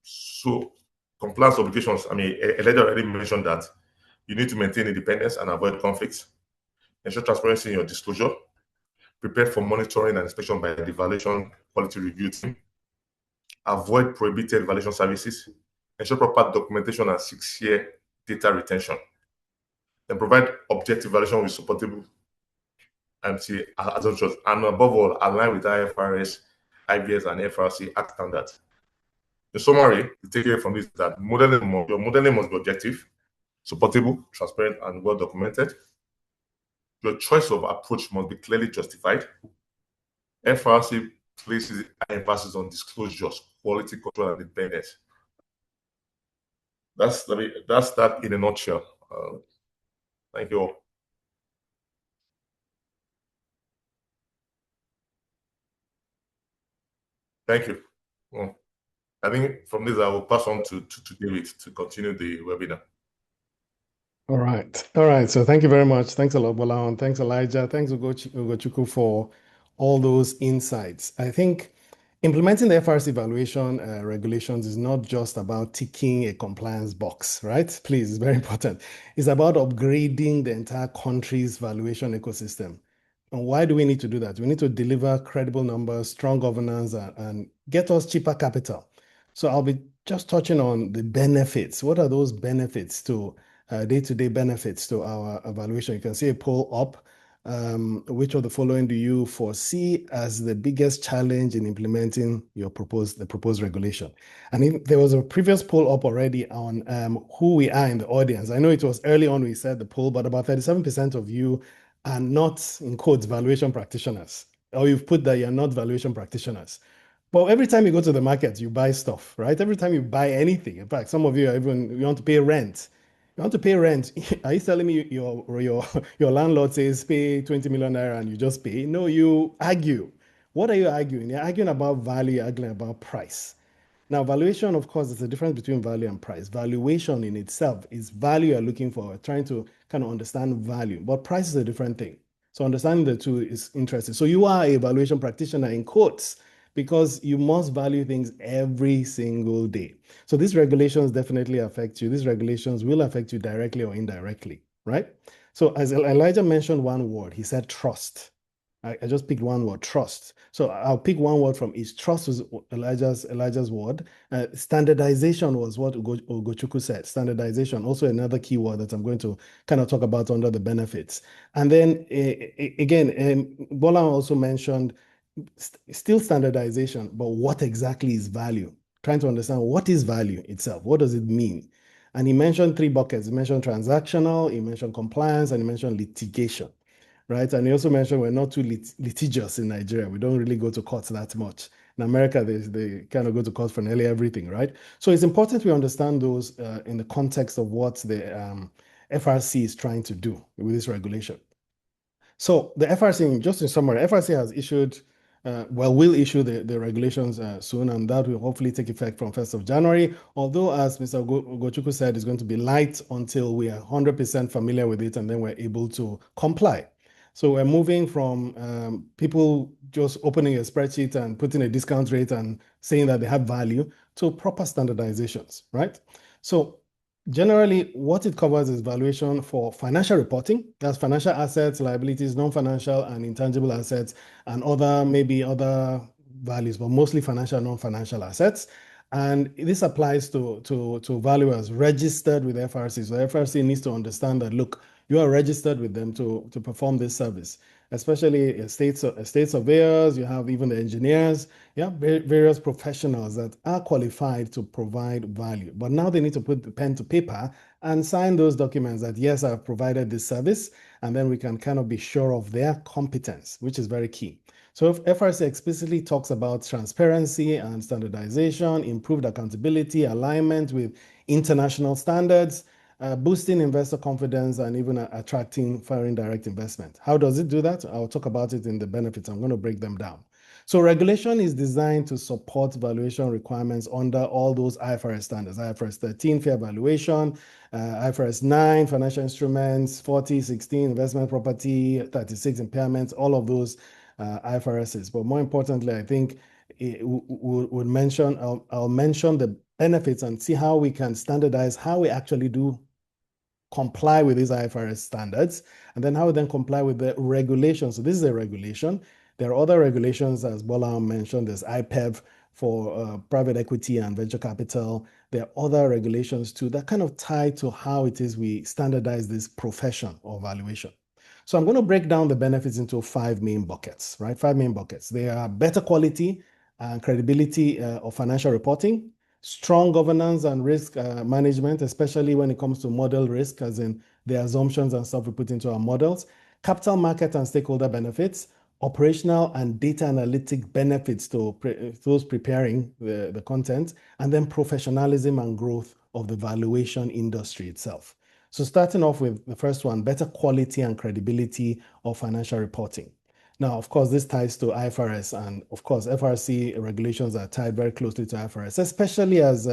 So compliance obligations. I mean, Elijah already mentioned that you need to maintain independence and avoid conflicts. Ensure transparency in your disclosure. Prepare for monitoring and inspection by the valuation quality review team. Avoid prohibited valuation services. Ensure proper documentation and 6-year data retention. Then provide objective valuation with supportable MC assumptions, and above all, align with IFRS, IBS, and FRC Act standards. In summary, the takeaway from this is that your modeling must be objective, supportable, transparent, and well documented. Your choice of approach must be clearly justified. FRC places emphasis on disclosures, quality control, and independence. That's that in a nutshell. Thank you all. Thank you. Well, I think from this I will pass on to David to continue the webinar. All right. So thank you very much. Thanks a lot, Bola, and thanks, Elijah. Thanks, Ugochukwu, for all those insights. I think implementing the FRC valuation regulations is not just about ticking a compliance box, right? Please, it's very important. It's about upgrading the entire country's valuation ecosystem. And why do we need to do that? We need to deliver credible numbers, strong governance, and get us cheaper capital. So I'll be just touching on the benefits. What are those benefits to day-to-day benefits to our evaluation? You can see a poll up. Which of the following do you foresee as the biggest challenge in implementing the proposed regulation? And there was a previous poll up already on who we are in the audience. I know it was early on we said the poll, but about 37% of you are not, in quotes, valuation practitioners, or you've put that you're not valuation practitioners. But every time you go to the market, you buy stuff, right? Every time you buy anything. In fact, some of you you want to pay rent. You want to pay rent. Are you telling me your landlord says pay 20 million naira and you just pay? No, you argue. What are you arguing? You're arguing about value, you're arguing about price. Now, valuation, of course, is the difference between value and price. Valuation in itself is value you're looking for, trying to kind of understand value. But price is a different thing. So understanding the two is interesting. So you are a valuation practitioner in quotes, because you must value things every single day. So these regulations definitely affect you. These regulations will affect you directly or indirectly, right? So as Elijah mentioned one word, he said trust. I just picked one word, trust. So I'll pick one word from each. Trust was Elijah's word. Standardization was what Ugochukwu said. Standardization, also another key word that I'm going to kind of talk about under the benefits. And then again, Bola also mentioned still standardization, but what exactly is value? Trying to understand what is value itself. What does it mean? And he mentioned 3 buckets. He mentioned transactional, he mentioned compliance, and he mentioned litigation, right? And he also mentioned we're not too litigious in Nigeria. We don't really go to court that much. In America, they kind of go to court for nearly everything, right? So it's important we understand those in the context of what the FRC is trying to do with this regulation. So the FRC, just in summary, FRC has issued we'll issue the regulations soon, and that will hopefully take effect from 1st of January. Although, as Mr. Ugochukwu said, it's going to be light until we are 100% familiar with it, and then we're able to comply. So we're moving from people just opening a spreadsheet and putting a discount rate and saying that they have value to proper standardizations, right? So generally, what it covers is valuation for financial reporting. That's financial assets, liabilities, non-financial and intangible assets, and maybe other values, but mostly financial, non-financial assets. And this applies to valuers registered with FRC. So FRC needs to understand that, look, you are registered with them to perform this service, especially state surveyors, you have even the engineers, you have various professionals that are qualified to provide value. But now they need to put the pen to paper and sign those documents that, yes, I've provided this service, and then we can kind of be sure of their competence, which is very key. So if FRC explicitly talks about transparency and standardization, improved accountability, alignment with international standards, boosting investor confidence, and even attracting foreign direct investment. How does it do that? I'll talk about it in the benefits. I'm going to break them down. So regulation is designed to support valuation requirements under all those IFRS standards: IFRS 13, fair valuation, IFRS 9, financial instruments, 40, 16, investment property, 36, impairments, all of those IFRSs. But more importantly, I think I'll mention the benefits and see how we can standardize how we actually do comply with these IFRS standards, and then how we then comply with the regulations. So this is a regulation. There are other regulations, as Bola mentioned. There's IPEV for private equity and venture capital. There are other regulations too that kind of tie to how it is we standardize this profession of valuation. So I'm going to break down the benefits into 5 main buckets, right? 5 main buckets. They are better quality and credibility of financial reporting, strong governance and risk management, especially when it comes to model risk, as in the assumptions and stuff we put into our models, capital market and stakeholder benefits, operational and data analytic benefits to those preparing the content, and then professionalism and growth of the valuation industry itself. So starting off with the first one, better quality and credibility of financial reporting. Now, of course, this ties to IFRS, and of course, FRC regulations are tied very closely to IFRS, especially as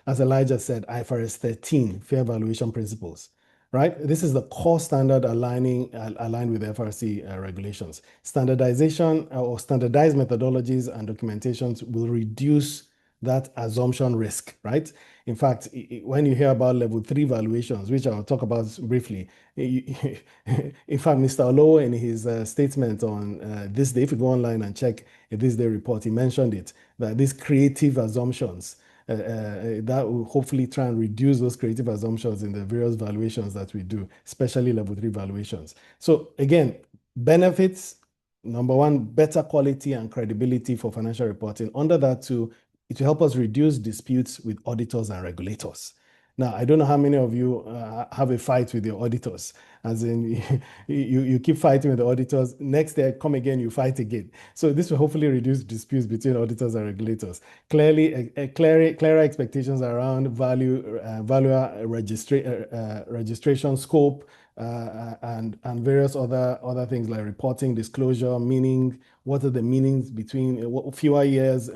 Elijah said, IFRS 13, fair valuation principles, right? This is the core standard aligned with FRC regulations. Standardization or standardized methodologies and documentations will reduce that assumption risk, right? In fact, when you hear about level 3 valuations, which I'll talk about briefly, in fact, Mr. Olowo, in his statement on this day, if you go online and check this day report, he mentioned it, that these creative assumptions, that will hopefully try and reduce those creative assumptions in the various valuations that we do, especially level 3 valuations. So again, benefits, number one, better quality and credibility for financial reporting. Under that too, it will help us reduce disputes with auditors and regulators. Now, I don't know how many of you have a fight with your auditors, as in you keep fighting with the auditors, next day come again, you fight again. So this will hopefully reduce disputes between auditors and regulators. Clearly, clearer expectations around valuer registration scope, and various other things like reporting, disclosure, meaning, what are the meanings between fewer years,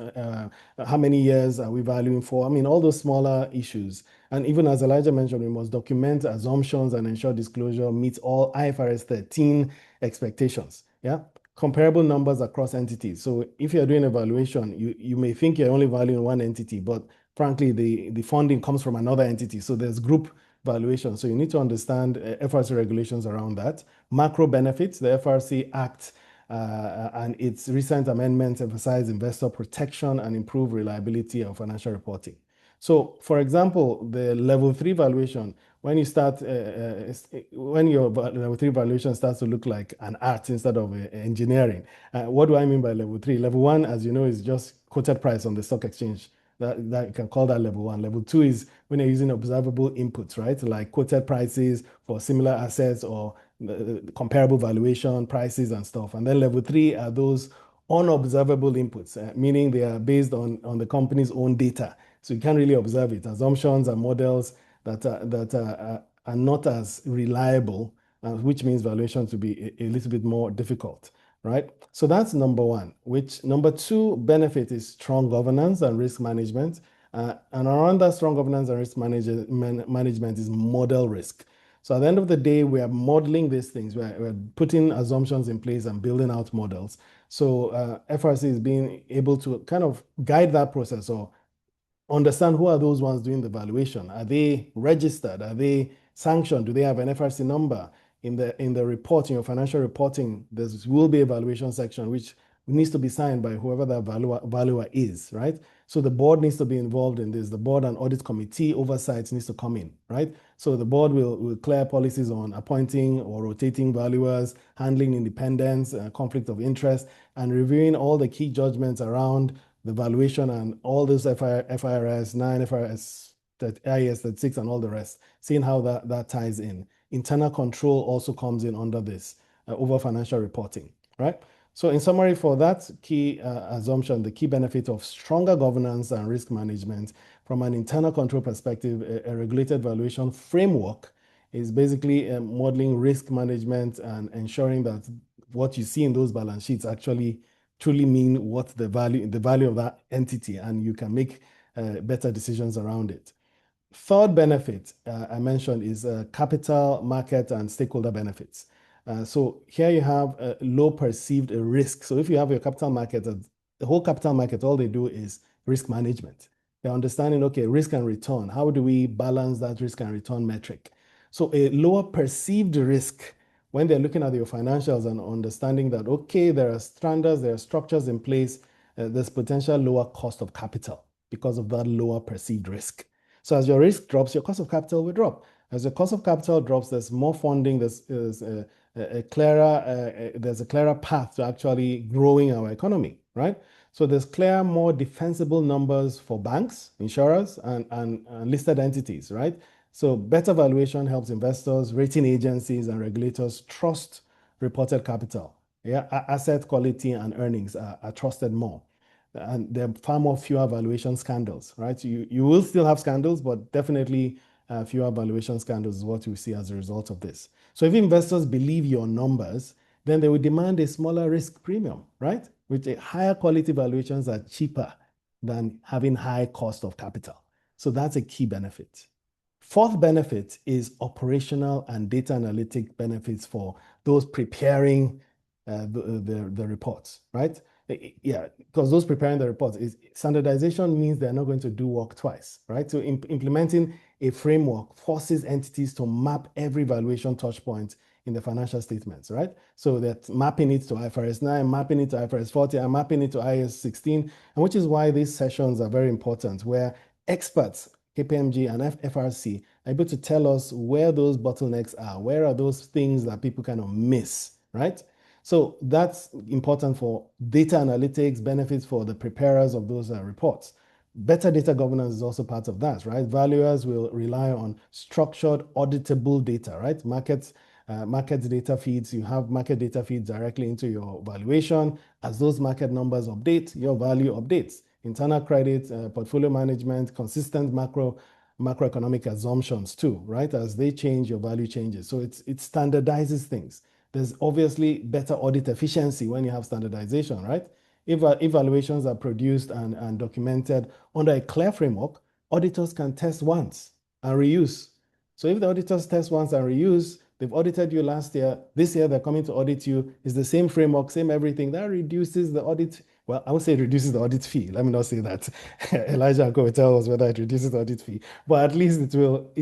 how many years are we valuing for? I mean, all those smaller issues. And even as Elijah mentioned, we must document assumptions and ensure disclosure meets all IFRS 13 expectations. Yeah, comparable numbers across entities. So if you're doing evaluation, you may think you're only valuing one entity, but frankly, the funding comes from another entity. So there's group valuation. So you need to understand FRC regulations around that. Macro benefits, the FRC Act and its recent amendments emphasize investor protection and improve reliability of financial reporting. So, for example, the level 3 valuation, when you start, when your level 3 valuation starts to look like an art instead of engineering, what do I mean by level 3? Level 1, as you know, is just quoted price on the stock exchange. That you can call that level 1. Level 2 is when you're using observable inputs, right? Like quoted prices for similar assets or comparable valuation prices and stuff. And then level 3 are those unobservable inputs, meaning they are based on the company's own data. So you can't really observe it. Assumptions and models that are not as reliable, which means valuation to be a little bit more difficult. right? So that's number one. Which number two benefit is strong governance and risk management. And around that strong governance and risk management is model risk. So at the end of the day, we are modeling these things. We're putting assumptions in place and building out models. So FRC is being able to kind of guide that process or understand who are those ones doing the valuation. Are they registered? Are they sanctioned? Do they have an FRC number? In the report, in your financial reporting, there will be a valuation section which needs to be signed by whoever that valuer is, right? So the board needs to be involved in this. The board and audit committee oversight needs to come in, right? So the board will clear policies on appointing or rotating valuers, handling independence, conflict of interest, and reviewing all the key judgments around the valuation and all those FRS 9, FRS IAS 36, and all the rest, seeing how that ties in. Internal control also comes in under this over financial reporting, right? So in summary, for that key assumption, the key benefit of stronger governance and risk management from an internal control perspective, a regulated valuation framework is basically modeling risk management and ensuring that what you see in those balance sheets actually truly mean what the value of that entity, and you can make better decisions around it. Third benefit I mentioned is capital market and stakeholder benefits. So here you have a low perceived risk. So if you have your capital market, the whole capital market, all they do is risk management. They're understanding, okay, risk and return. How do we balance that risk and return metric? So a lower perceived risk when they're looking at your financials and understanding that, okay, there are standards, there are structures in place, there's potential lower cost of capital because of that lower perceived risk. So as your risk drops, your cost of capital will drop. As your cost of capital drops, there's more funding, there's a clearer path to actually growing our economy, right? So there's clear, more defensible numbers for banks, insurers, and listed entities, right? So better valuation helps investors, rating agencies, and regulators trust reported capital. Yeah, asset quality and earnings are trusted more. And there are far more fewer valuation scandals, right? You will still have scandals, but definitely fewer valuation scandals is what you see as a result of this. So if investors believe your numbers, then they will demand a smaller risk premium, right? With a higher quality valuations are cheaper than having high cost of capital. So that's a key benefit. Fourth benefit is operational and data analytic benefits for those preparing the reports, right? Yeah, because those preparing the reports, standardization means they're not going to do work twice, right? So implementing a framework forces entities to map every valuation touch point in the financial statements, right? So that mapping it to IFRS 9, mapping it to IFRS 40, and mapping it to IAS 16, and which is why these sessions are very important, where experts, KPMG and FRC, are able to tell us where those bottlenecks are, where are those things that people kind of miss, right? So that's important for data analytics, benefits for the preparers of those reports. Better data governance is also part of that, right? Valuers will rely on structured, auditable data, right? Market data feeds, you have market data feeds directly into your valuation. As those market numbers update, your value updates. Internal credit, portfolio management, consistent macroeconomic assumptions too, right? As they change, your value changes. So it standardizes things. There's obviously better audit efficiency when you have standardization, right? If evaluations are produced and documented under a clear framework, auditors can test once and reuse. So if the auditors test once and reuse, they've audited you last year, this year they're coming to audit you, it's the same framework, same everything, that reduces the audit. Well, I would say it reduces the audit fee. Let me not say that. Elijah will tell us whether it reduces the audit fee, but at least it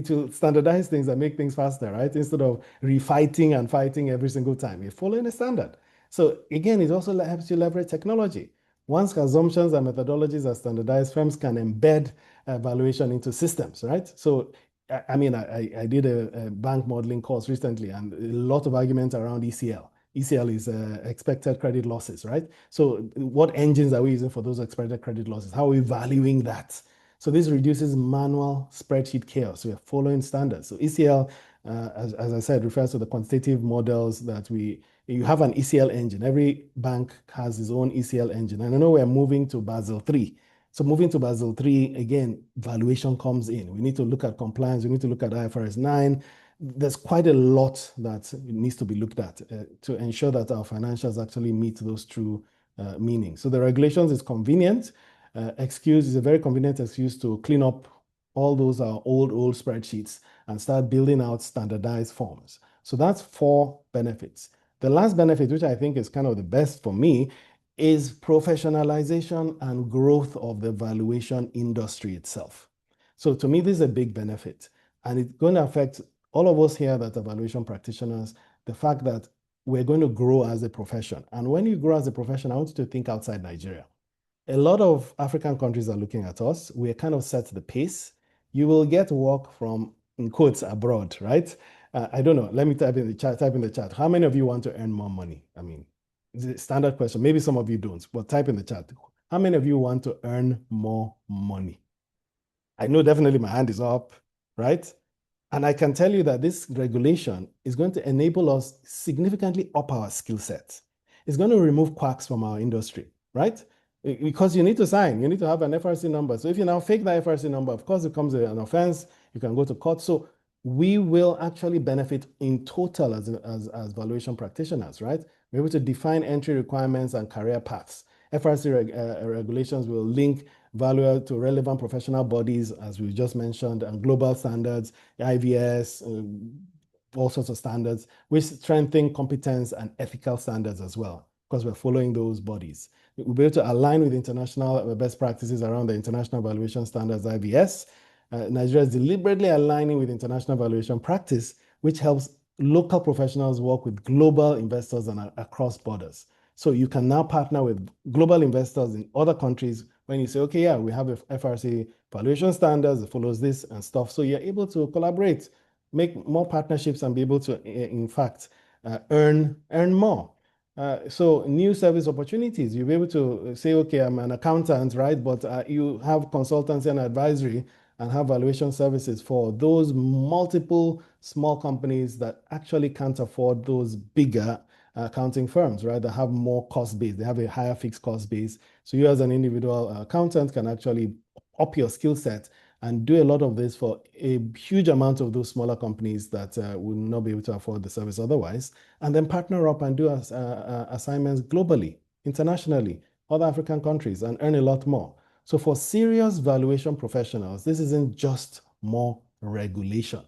will standardize things and make things faster, right? Instead of refighting and fighting every single time, you're following a standard. So again, it also helps you leverage technology. Once assumptions and methodologies are standardized, firms can embed valuation into systems, right? So I mean, I did a bank modeling course recently, and a lot of arguments around ECL. ECL is expected credit losses, right? So what engines are we using for those expected credit losses? How are we valuing that? So this reduces manual spreadsheet chaos. We are following standards. So ECL, as I said, refers to the quantitative models that you have an ECL engine. Every bank has its own ECL engine. And I know we're moving to Basel III. So moving to Basel III, again, valuation comes in. We need to look at compliance. We need to look at IFRS 9. there's quite a lot that needs to be looked at to ensure that our financials actually meet those true meanings. So the regulations is convenient. Excuse is a very convenient excuse to clean up all those old spreadsheets and start building out standardized forms. So that's 4 benefits. The last benefit, which I think is kind of the best for me, is professionalization and growth of the valuation industry itself. So to me, this is a big benefit, and it's going to affect all of us here that are valuation practitioners, the fact that we're going to grow as a profession. And when you grow as a profession, I want you to think outside Nigeria. A lot of African countries are looking at us. We're kind of set the pace. You will get work from, in quotes, abroad, right? I don't know. Let me type in the chat. How many of you want to earn more money? I mean, it's a standard question. Maybe some of you don't, but type in the chat. How many of you want to earn more money? I know definitely my hand is up, right? And I can tell you that this regulation is going to enable us significantly up our skill set. It's going to remove quacks from our industry, right? Because you need to sign, you need to have an FRC number. So if you now fake that FRC number, of course, it becomes an offense. You can go to court. So we will actually benefit in total as valuation practitioners, right? We're able to define entry requirements and career paths. FRC regulations will link valuer to relevant professional bodies, as we just mentioned, and global standards, IVS, all sorts of standards, which strengthen competence and ethical standards as well, because we're following those bodies. We'll be able to align with international best practices around the International Valuation Standards, IVS. Nigeria is deliberately aligning with international valuation practice, which helps local professionals work with global investors and across borders. So you can now partner with global investors in other countries when you say, okay, yeah, we have a FRC valuation standards that follows this and stuff. So you're able to collaborate, make more partnerships, and be able to, in fact, earn more. So new service opportunities, you'll be able to say, okay, I'm an accountant, right? But you have consultancy and advisory and have valuation services for those multiple small companies that actually can't afford those bigger accounting firms, right? That have more cost base. They have a higher fixed cost base. So you as an individual accountant can actually up your skill set and do a lot of this for a huge amount of those smaller companies that will not be able to afford the service otherwise, and then partner up and do assignments globally, internationally, other African countries, and earn a lot more. So for serious valuation professionals, this isn't just more regulation.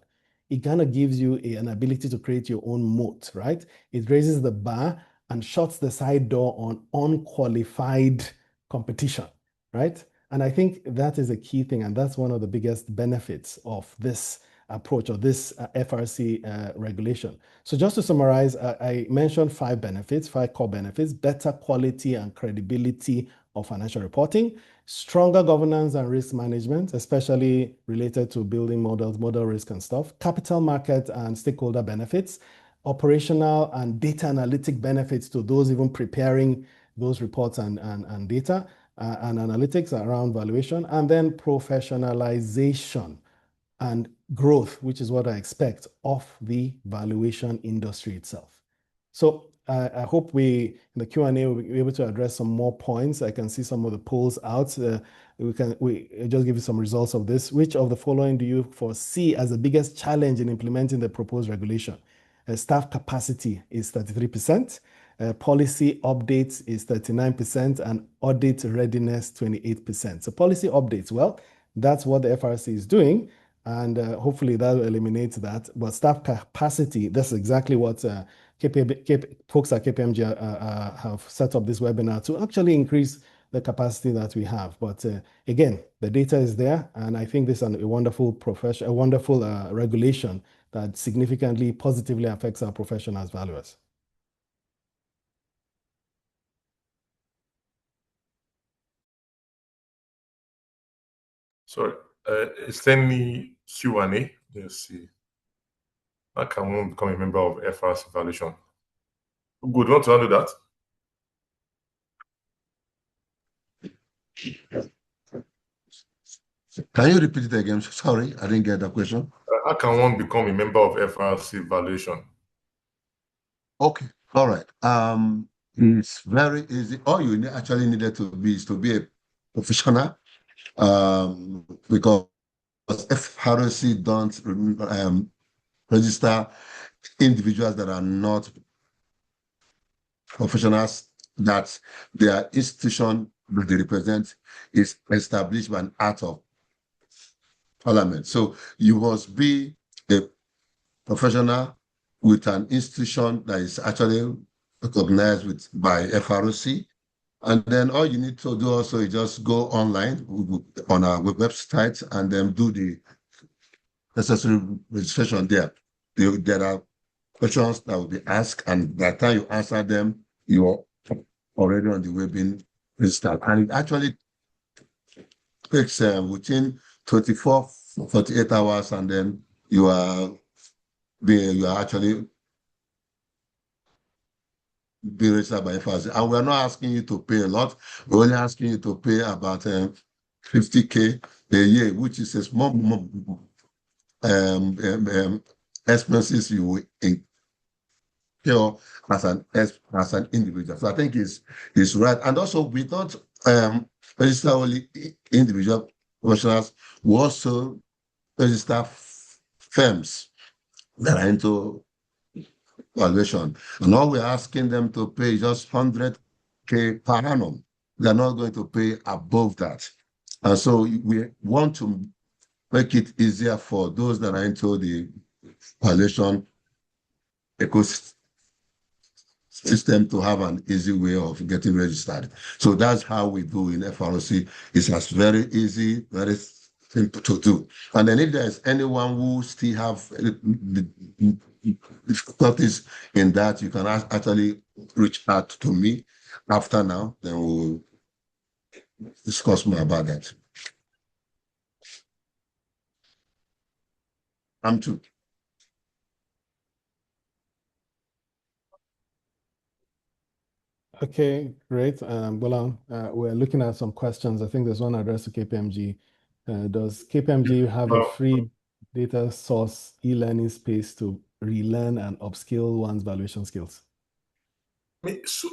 It kind of gives you an ability to create your own moat, right? It raises the bar and shuts the side door on unqualified competition, right? And I think that is a key thing, and that's one of the biggest benefits of this approach or this FRC regulation. So just to summarize, I mentioned 5 benefits, 5 core benefits: better quality and credibility of financial reporting, stronger governance and risk management, especially related to building models, model risk and stuff, capital market and stakeholder benefits, operational and data analytic benefits to those even preparing those reports and data, and analytics around valuation, and then professionalization and growth, which is what I expect of the valuation industry itself. So I hope in the Q&A, we'll be able to address some more points. I can see some of the polls out. We just give you some results of this. Which of the following do you foresee as the biggest challenge in implementing the proposed regulation? Staff capacity is 33%. Policy updates is 39%, and audit readiness 28%. So policy updates, well, that's what the FRC is doing, and hopefully that will eliminate that. But staff capacity, that's exactly what folks at KPMG have set up this webinar to actually increase the capacity that we have. But again, the data is there, and I think this is a wonderful regulation that significantly positively affects our profession as valuers. Sorry, is there any Q&A? Let's see. How can one become a member of FRC Valuation? Good, want to handle that? Can you repeat it again? Sorry, I didn't get that question. How can one become a member of FRC Valuation? Okay, all right. It's very easy. All you actually needed to be is to be a professional, because FRC don't register individuals that are not professionals, that their institution that they represent is established by an act of Parliament. So you must be a professional with an institution that is actually recognized by FRC. And then all you need to do also is just go online on our website and then do the necessary registration there. There are questions that will be asked, and by the time you answer them, you're already on the way being registered. And it actually takes within 24, 48 hours, and then you are actually being registered by FRC. And we're not asking you to pay a lot. We're only asking you to pay about 50K a year, which is a small expenses you will incur as an individual. So I think it's right. And also we don't register only individual professionals. We also register firms that are into valuation. And all we're asking them to pay is just 100K per annum. They're not going to pay above that. And so we want to make it easier for those that are into the valuation ecosystem to have an easy way of getting registered. So that's how we do in FRC. It's just very easy, very simple to do. And then if there's anyone who still have difficulties in that, you can actually reach out to me after now, then we'll discuss more about that. I'm too. Okay, great. Well, we're looking at some questions. I think there's one addressed to KPMG. Does KPMG have a free data source e-learning space to relearn and upskill one's valuation skills? So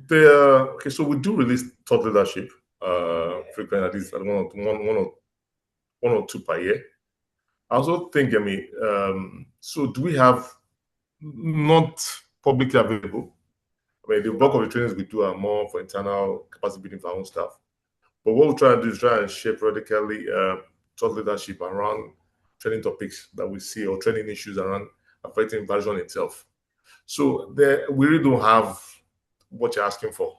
we do release thought leadership frequently, at least one or two per year. I also think, so do we have not publicly available? I mean, the bulk of the trainings we do are more for internal capacity building for our own staff. But what we try to do is try and shape radically thought leadership around training topics that we see or training issues around affecting valuation itself. So we really don't have what you're asking for.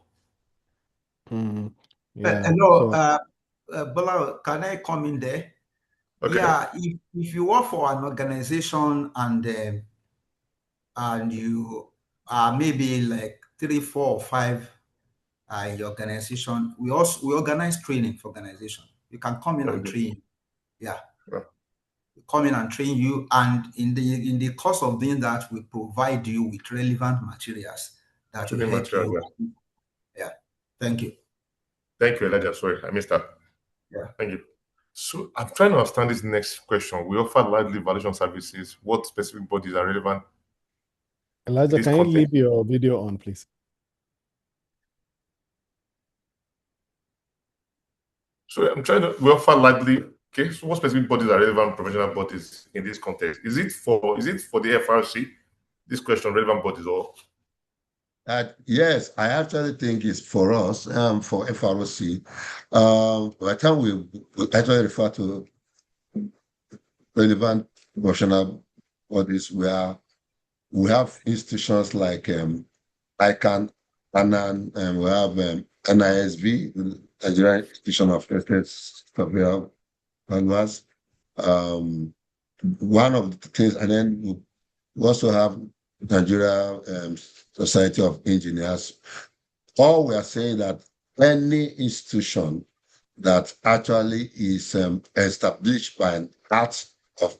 Yeah. Hello, Bola, can I come in there? Okay. Yeah, if you work for an organization and you are maybe like 3, 4, or 5 in your organization, we organize training for organization. You can come in and train. Yeah. Come in and train you, and in the course of doing that, we provide you with relevant materials that will help you. Yeah. Thank you. Thank you, Elijah. Sorry, I missed that. Yeah. Thank you. So I'm trying to understand this next question. We offer largely valuation services. What specific bodies are relevant? Elijah, can you leave your video on, please? So I'm trying to, we offer largely, okay, so what specific bodies are relevant professional bodies in this context? Is it for the FRC, this question, relevant bodies, or? Yes, I actually think it's for us, for FRC. By the time we actually refer to relevant professional bodies, we have institutions like ICANN, ANAN, and we have NISV, Nigerian Institution of Tested Surveyor Valuers. One of the things, and then we also have Nigeria Society of Engineers. All we are saying that any institution that actually is established by an act of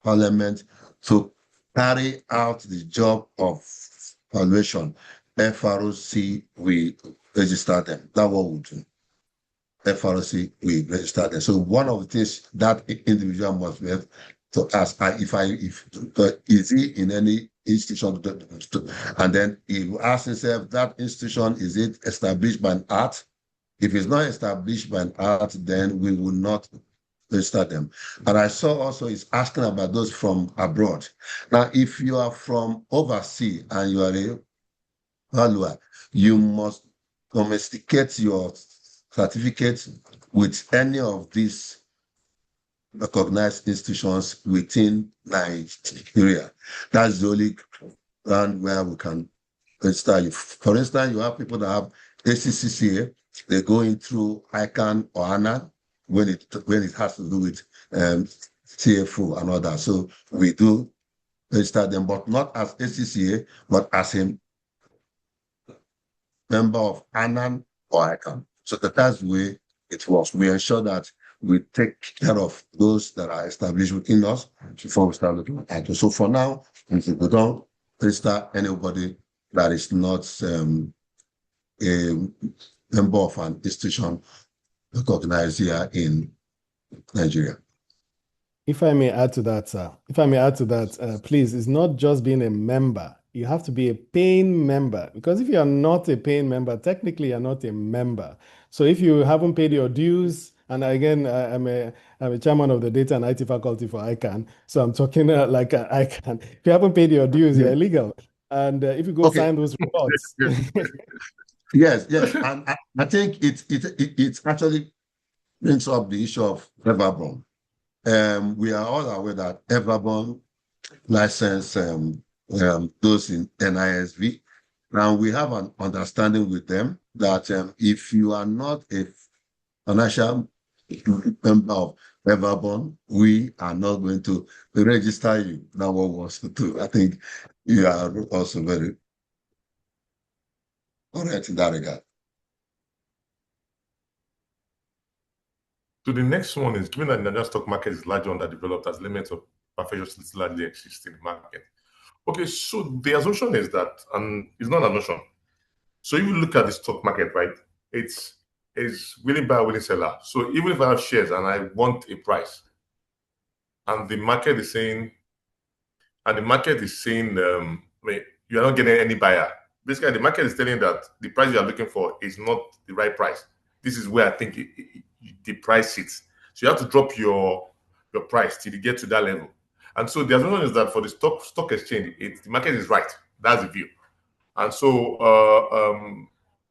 Parliament to carry out the job of valuation, FRC, we register them. That's what we do. FRC, we register them. So one of the things that individual must be to ask, is he in any institution? And then he will ask himself, that institution, is it established by an act? If it's not established by an act, then we will not register them. And I saw also it's asking about those from abroad. Now, if you are from overseas and you are a valuer, you must domesticate your certificate with any of these recognized institutions within Nigeria. That's the only ground where we can register you. For instance, you have people that have ACCCA, they go in through ICANN or ANA when it has to do with CFO and all that. So we do register them, but not as ACCA, but as a member of ANAN or ICANN. So that's the way it works. We ensure that we take care of those that are established within us before we start looking at it. So for now, we don't register anybody that is not a member of an institution recognized here in Nigeria. If I may add to that, sir, please, it's not just being a member. You have to be a paying member, because if you are not a paying member, technically you're not a member. So if you haven't paid your dues, and again, I'm a chairman of the data and IT faculty for ICANN, so I'm talking like ICANN. If you haven't paid your dues, you're illegal. And if you go sign those reports. Yes, and I think it actually brings up the issue of Everborn. We are all aware that Everborn license those in NISV. Now we have an understanding with them that if you are not a financial member of Everborn, we are not going to register you. That's what we want to do. I think you are also very correct in that regard. So the next one is, given that the Nigerian stock market is largely underdeveloped as limits of perfection still largely exist in the market. Okay, so the assumption is that, and it's not an assumption. So if you look at the stock market, right, it's willing buyer, willing seller. So even if I have shares and I want a price, and the market is saying, I mean, you're not getting any buyer. Basically, the market is telling that the price you are looking for is not the right price. This is where I think the price sits. So you have to drop your price till you get to that level. And so the assumption is that for the stock exchange, the market is right. That's the view. And so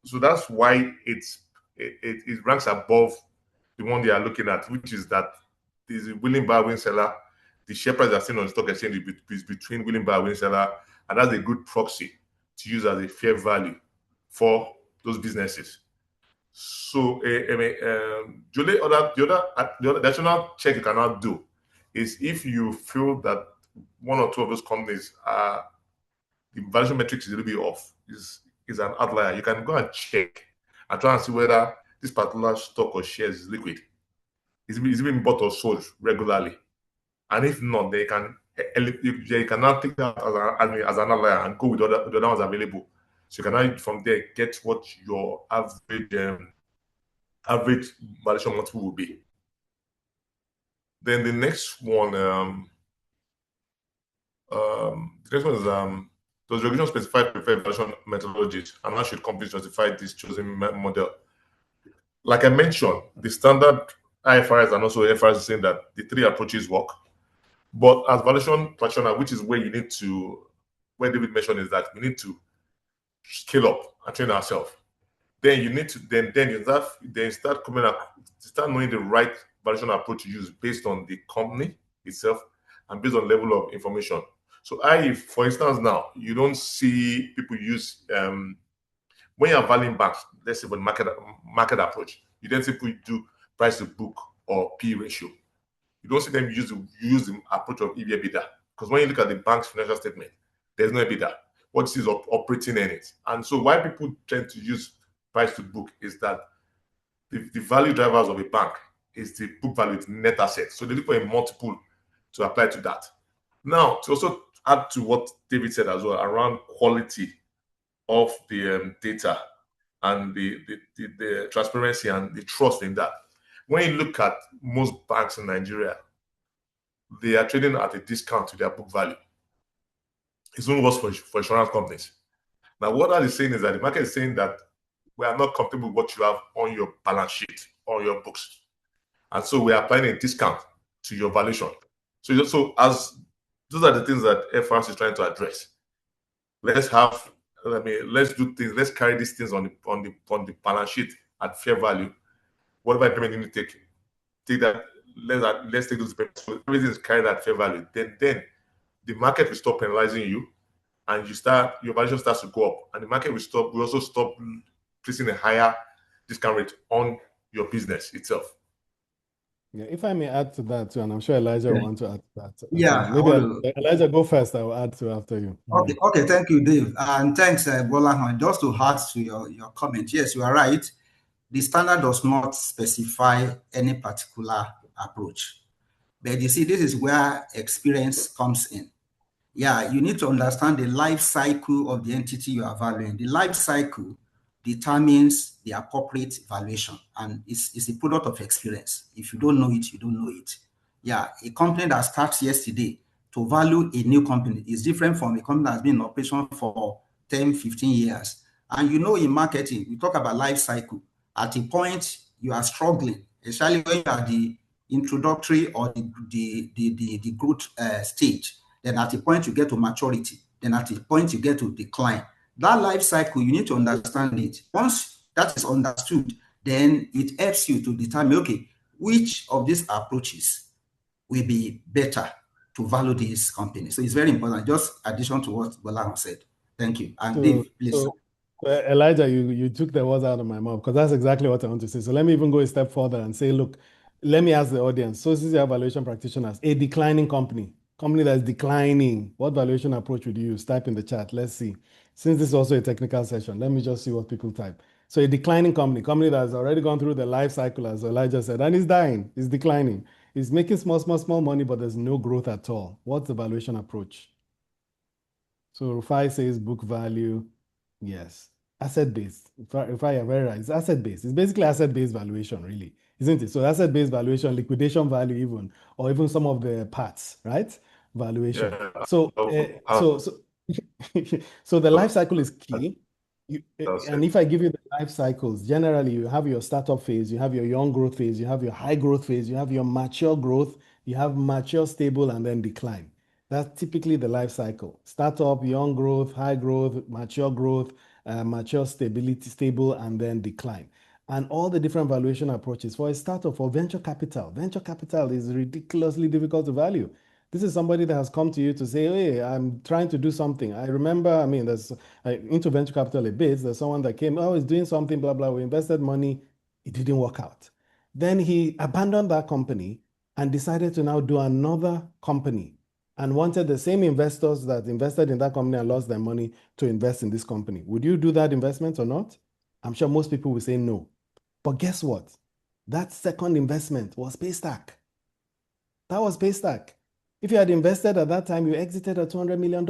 so that's why it ranks above the one they are looking at, which is that there's a willing buyer, willing seller. The share price that's seen on the stock exchange is between willing buyer, willing seller, and that's a good proxy to use as a fair value for those businesses. So, Julie, the additional check you cannot do is if you feel that one or two of those companies are, the valuation metrics is a little bit off, is an outlier. You can go and check and try and see whether this particular stock or shares is liquid. Is being bought or sold regularly. And if not, they can now take that as an outlier and go with the other ones available. So you can now from there get what your average valuation multiple will be. Then the next one, does regulation specify preferred valuation methodologies, and how should companies justify this chosen model? Like I mentioned, the standard IFRS and also FRC is saying that the three approaches work. But as valuation practitioner, which is where you need to, where David mentioned is that we need to scale up and train ourselves. Then you need to start knowing the right valuation approach to use based on the company itself and based on level of information. So for instance, now you don't see people use when you're valuing banks, let's say for the market approach, you don't see people do price to book or P ratio. You don't see them use the approach of EV/EBITDA, because when you look at the bank's financial statement, there's no EBITDA. What is operating earnings? And so why people tend to use price to book is that the value drivers of a bank is the book value, net assets. So they look for a multiple to apply to that. Now, to also add to what David said as well around quality of the data and the transparency and the trust in that. When you look at most banks in Nigeria, they are trading at a discount to their book value. It's only worse for insurance companies. Now, what that is saying is that the market is saying that we are not comfortable with what you have on your balance sheet or your books. And so we are applying a discount to your valuation. So as those are the things that FRC is trying to address. Let's do things. Let's carry these things on the balance sheet at fair value. Whatever payment you need to take that. Let's take those payments. So everything is carried at fair value. Then the market will stop penalizing you, and your valuation starts to go up, and the market will also stop placing a higher discount rate on your business itself. Yeah, if I may add to that too, and I'm sure Elijah will want to add to that as Yeah, well. Maybe Elijah, go first. I will add to after you. Okay, thank you, Dave. And thanks, Bola. Just to add to your comment, yes, you are right. The standard does not specify any particular approach. But you see, this is where experience comes in. Yeah, you need to understand the life cycle of the entity you are valuing. The life cycle determines the appropriate valuation, and it's a product of experience. If you don't know it, you don't know it. Yeah, a company that starts yesterday to value a new company is different from a company that's been in operation for 10, 15 years. And in marketing, we talk about life cycle. At a point, you are struggling, especially when you are the introductory or the growth stage. Then at a point you get to maturity. Then at a point you get to decline. That life cycle, you need to understand it. Once that is understood, then it helps you to determine, okay, which of these approaches will be better to value this company. So it's very important. Just addition to what Bola said. Thank you. And Dave, please. Elijah, you took the words out of my mouth, because that's exactly what I want to say. So let me even go a step further and say, look, let me ask the audience. So this is your valuation practitioners, a declining company that's declining. What valuation approach would you use? Type in the chat. Let's see. Since this is also a technical session, let me just see what people type. So a declining company that has already gone through the life cycle, as Elijah said, and is dying, is declining. It's making small money, but there's no growth at all. What's the valuation approach? So Rufai says book value. Yes. Asset-based. If I am very right, it's asset-based. It's basically asset-based valuation, really, isn't it? So asset-based valuation, liquidation value even, or even some of the parts, right? Valuation. Yeah. So the life cycle is key. And if I give you the life cycles, generally you have your startup phase, you have your young growth phase, you have your high growth phase, you have your mature growth, you have mature, stable, and then decline. That's typically the life cycle. Startup, young growth, high growth, mature stability, stable, and then decline. And all the different valuation approaches for a startup, for venture capital. Venture capital is ridiculously difficult to value. This is somebody that has come to you to say, hey, I'm trying to do something. I remember, there's into venture capital a bit. There's someone that came, he's doing something, blah, blah. We invested money. It didn't work out. Then he abandoned that company and decided to now do another company, and wanted the same investors that invested in that company and lost their money to invest in this company. Would you do that investment or not? I'm sure most people will say no. But guess what? That second investment was paystack. That was paystack. If you had invested at that time, you exited at $200 million.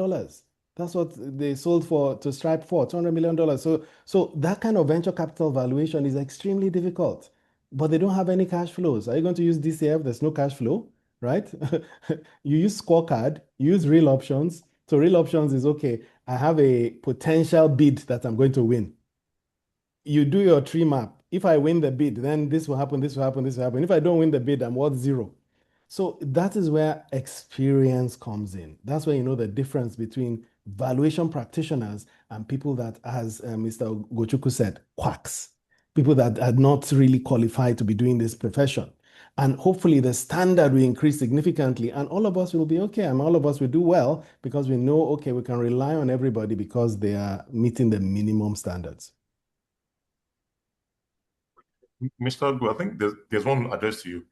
That's what they sold to Stripe for, $200 million. So that kind of venture capital valuation is extremely difficult, but they don't have any cash flows. Are you going to use DCF? There's no cash flow, right? You use scorecard, you use real options. So real options is, okay, I have a potential bid that I'm going to win. You do your tree map. If I win the bid, then this will happen, this will happen, this will happen. If I don't win the bid, I'm worth zero. So that is where experience comes in. That's where you know the difference between valuation practitioners and people that, as Mr. Gochuku said, quacks. People that are not really qualified to be doing this profession. And hopefully the standard will increase significantly, and all of us will be okay, and all of us will do well, because we know, okay, we can rely on everybody because they are meeting the minimum standards. Mr. Agu, I think there's one addressed to you.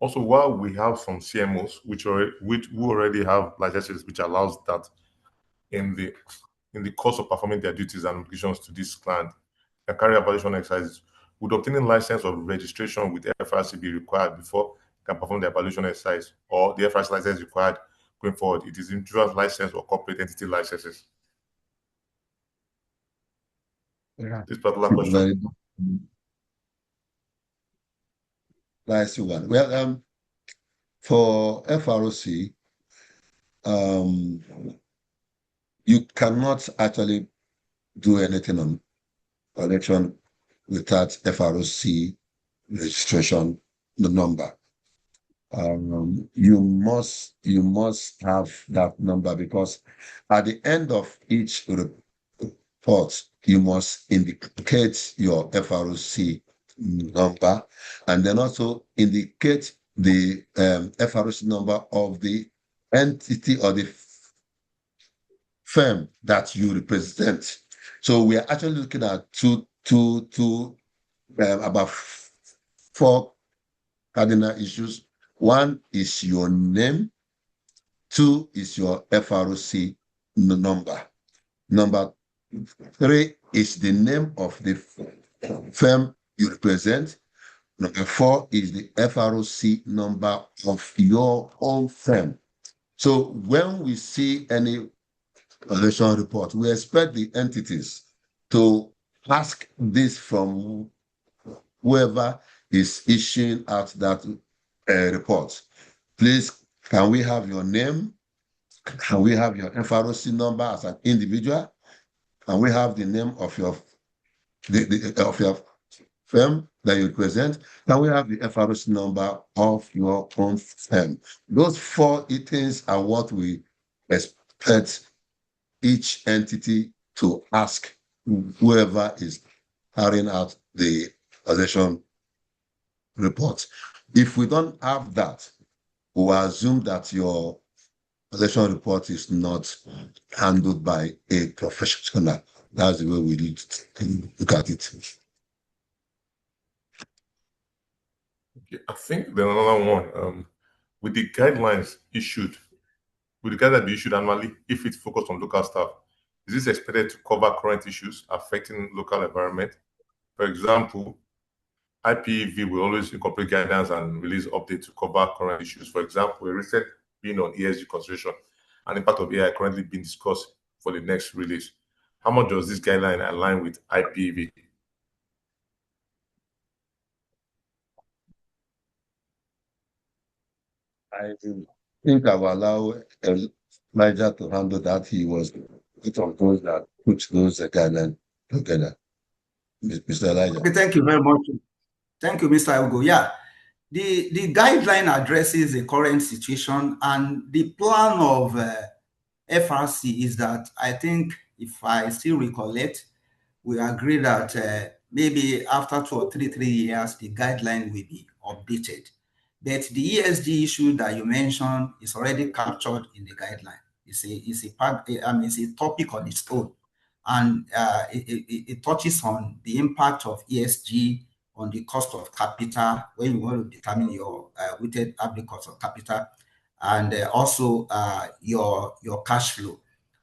Also, while we have some CMOs who already have licenses which allows that in the course of performing their duties and obligations to this client, and carry evaluation exercises, would obtaining license or registration with the FRC be required before they can perform the evaluation exercise, or the FRC license required going forward? It is individual license or corporate entity licenses. Yeah. This particular question. Nice one. Well, for FRC, you cannot actually do anything on election without FRC registration number. You must have that number, because at the end of each report, you must indicate your FRC number, and then also indicate the FRC number of the entity or the firm that you represent. So we are actually looking at about 4 cardinal issues. 1 is your name. 2 is your FRC number. Number 3 is the name of the firm you represent. Number 4 is the FRC number of your own firm. So when we see any valuation report, we expect the entities to ask this from whoever is issuing out that report. Please, can we have your name? Can we have your FRC number as an individual? Can we have the name of your firm that you represent? Can we have the FRC number of your own firm? Those 4 things are what we expect each entity to ask whoever is carrying out the valuation report. If we don't have that, we assume that your valuation report is not handled by a professional. That's the way we need to look at it. Okay, I think there's another one. With the guidelines issued, will the guidelines be issued annually if it's focused on local staff? Is this expected to cover current issues affecting local environment? For example, IPEV will always incorporate guidance and release updates to cover current issues. For example, a recent being on ESG consideration and impact of AI currently being discussed for the next release. How much does this guideline align with IPEV? I think I will allow Elijah to handle that. He was one of those that put those guidelines together. Mr. Elijah. Okay, thank you very much. Thank you, Mr. Ugo. Yeah, the guideline addresses the current situation, and the plan of FRC is that, I think, if I still recollect, we agree that maybe after 2 or 3 years, the guideline will be updated. But the ESG issue that you mentioned is already captured in the guideline. It's a topic on its own, and it touches on the impact of ESG on the cost of capital when you want to determine your weighted average cost of capital, and also your cash flow.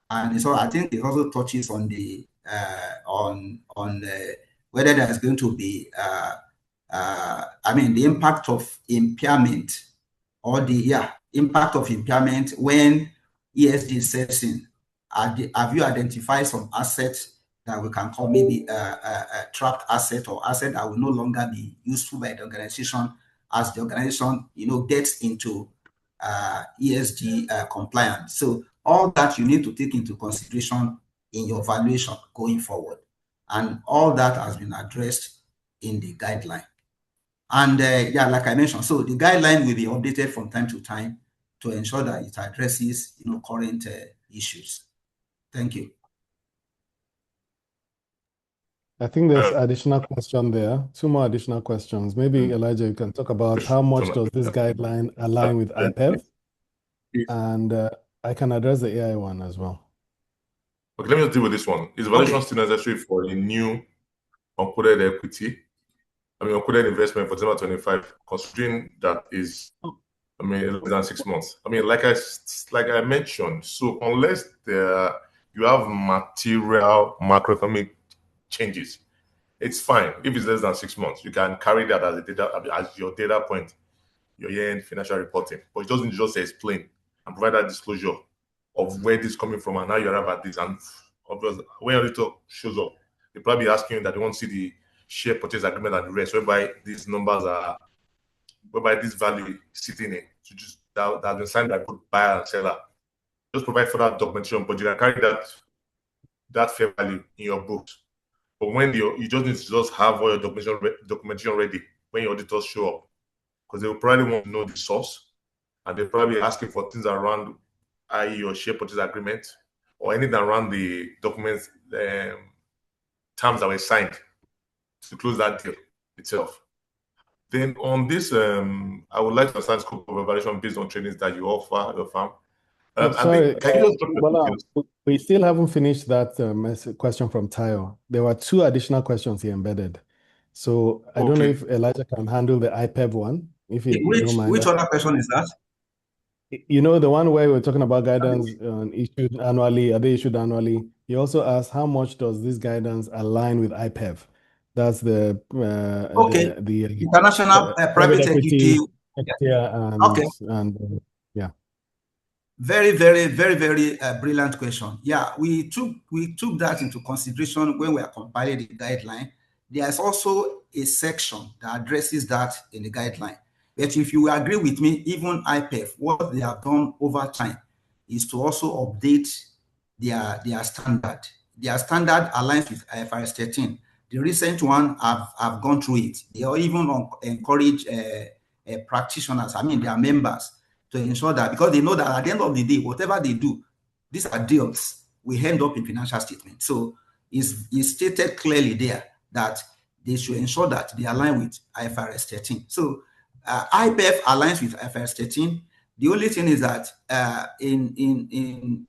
And so I think it also touches on the whether there's going to be the impact of impairment, or the impact of impairment when ESG sets in. Have you identified some assets that we can call maybe a trapped asset, or asset that will no longer be useful by the organization as the organization gets into ESG compliance? So all that you need to take into consideration in your valuation going forward, and all that has been addressed in the guideline. And like I mentioned, so the guideline will be updated from time to time to ensure that it addresses current issues. Thank you. I think there's additional question there. 2 more additional questions. Maybe Elijah, you can talk about how much does this guideline align with IPEV, and I can address the AI one as well. Okay, let me just deal with this one. Is valuation still necessary for a new unquoted equity? Unquoted investment for December 25, considering that is, less than 6 months. Like I mentioned, so unless you have material macroeconomic changes, it's fine. If it's less than 6 months, you can carry that as your data point, your year-end financial reporting. But it doesn't just explain and provide that disclosure of where this is coming from and how you arrive at this. And obviously, when your auditor shows up, they're probably asking you that they want to see the share purchase agreement and the rest, whereby these numbers are, whereby this value is sitting in, so just that has been signed by both buyer and seller. Just provide further documentation, but you can carry that fair value in your books. But when you just need to just have all your documentation ready when your auditors show up, because they will probably want to know the source, and they're probably asking for things around, i.e., your share purchase agreement, or anything around the documents, terms that were signed to close that deal itself. Then on this, I would like to understand the scope of evaluation based on trainings that you offer your firm. Sorry, can you just drop your details? we still haven't finished that question from Tayo. There were 2 additional questions he embedded. So I don't know if Elijah can handle the IPEV one, if you don't mind. Which other question is that? You know, the one where we're talking about guidance issued annually, are they issued annually? He also asked, how much does this guidance align with IPEV? That's the international private equity. And yeah. Very, very, very, very brilliant question. Yeah, we took that into consideration when we are compiling the guideline. There's also a section that addresses that in the guideline. But if you agree with me, even IPEF, what they have done over time is to also update their standard. Their standard aligns with IFRS 13. The recent one, I've gone through it. They even encourage practitioners, their members, to ensure that, because they know that at the end of the day, whatever they do, these are deals, we end up in financial statement. So it's stated clearly there that they should ensure that they align with IFRS 13. So IPEF aligns with IFRS 13. The only thing is that in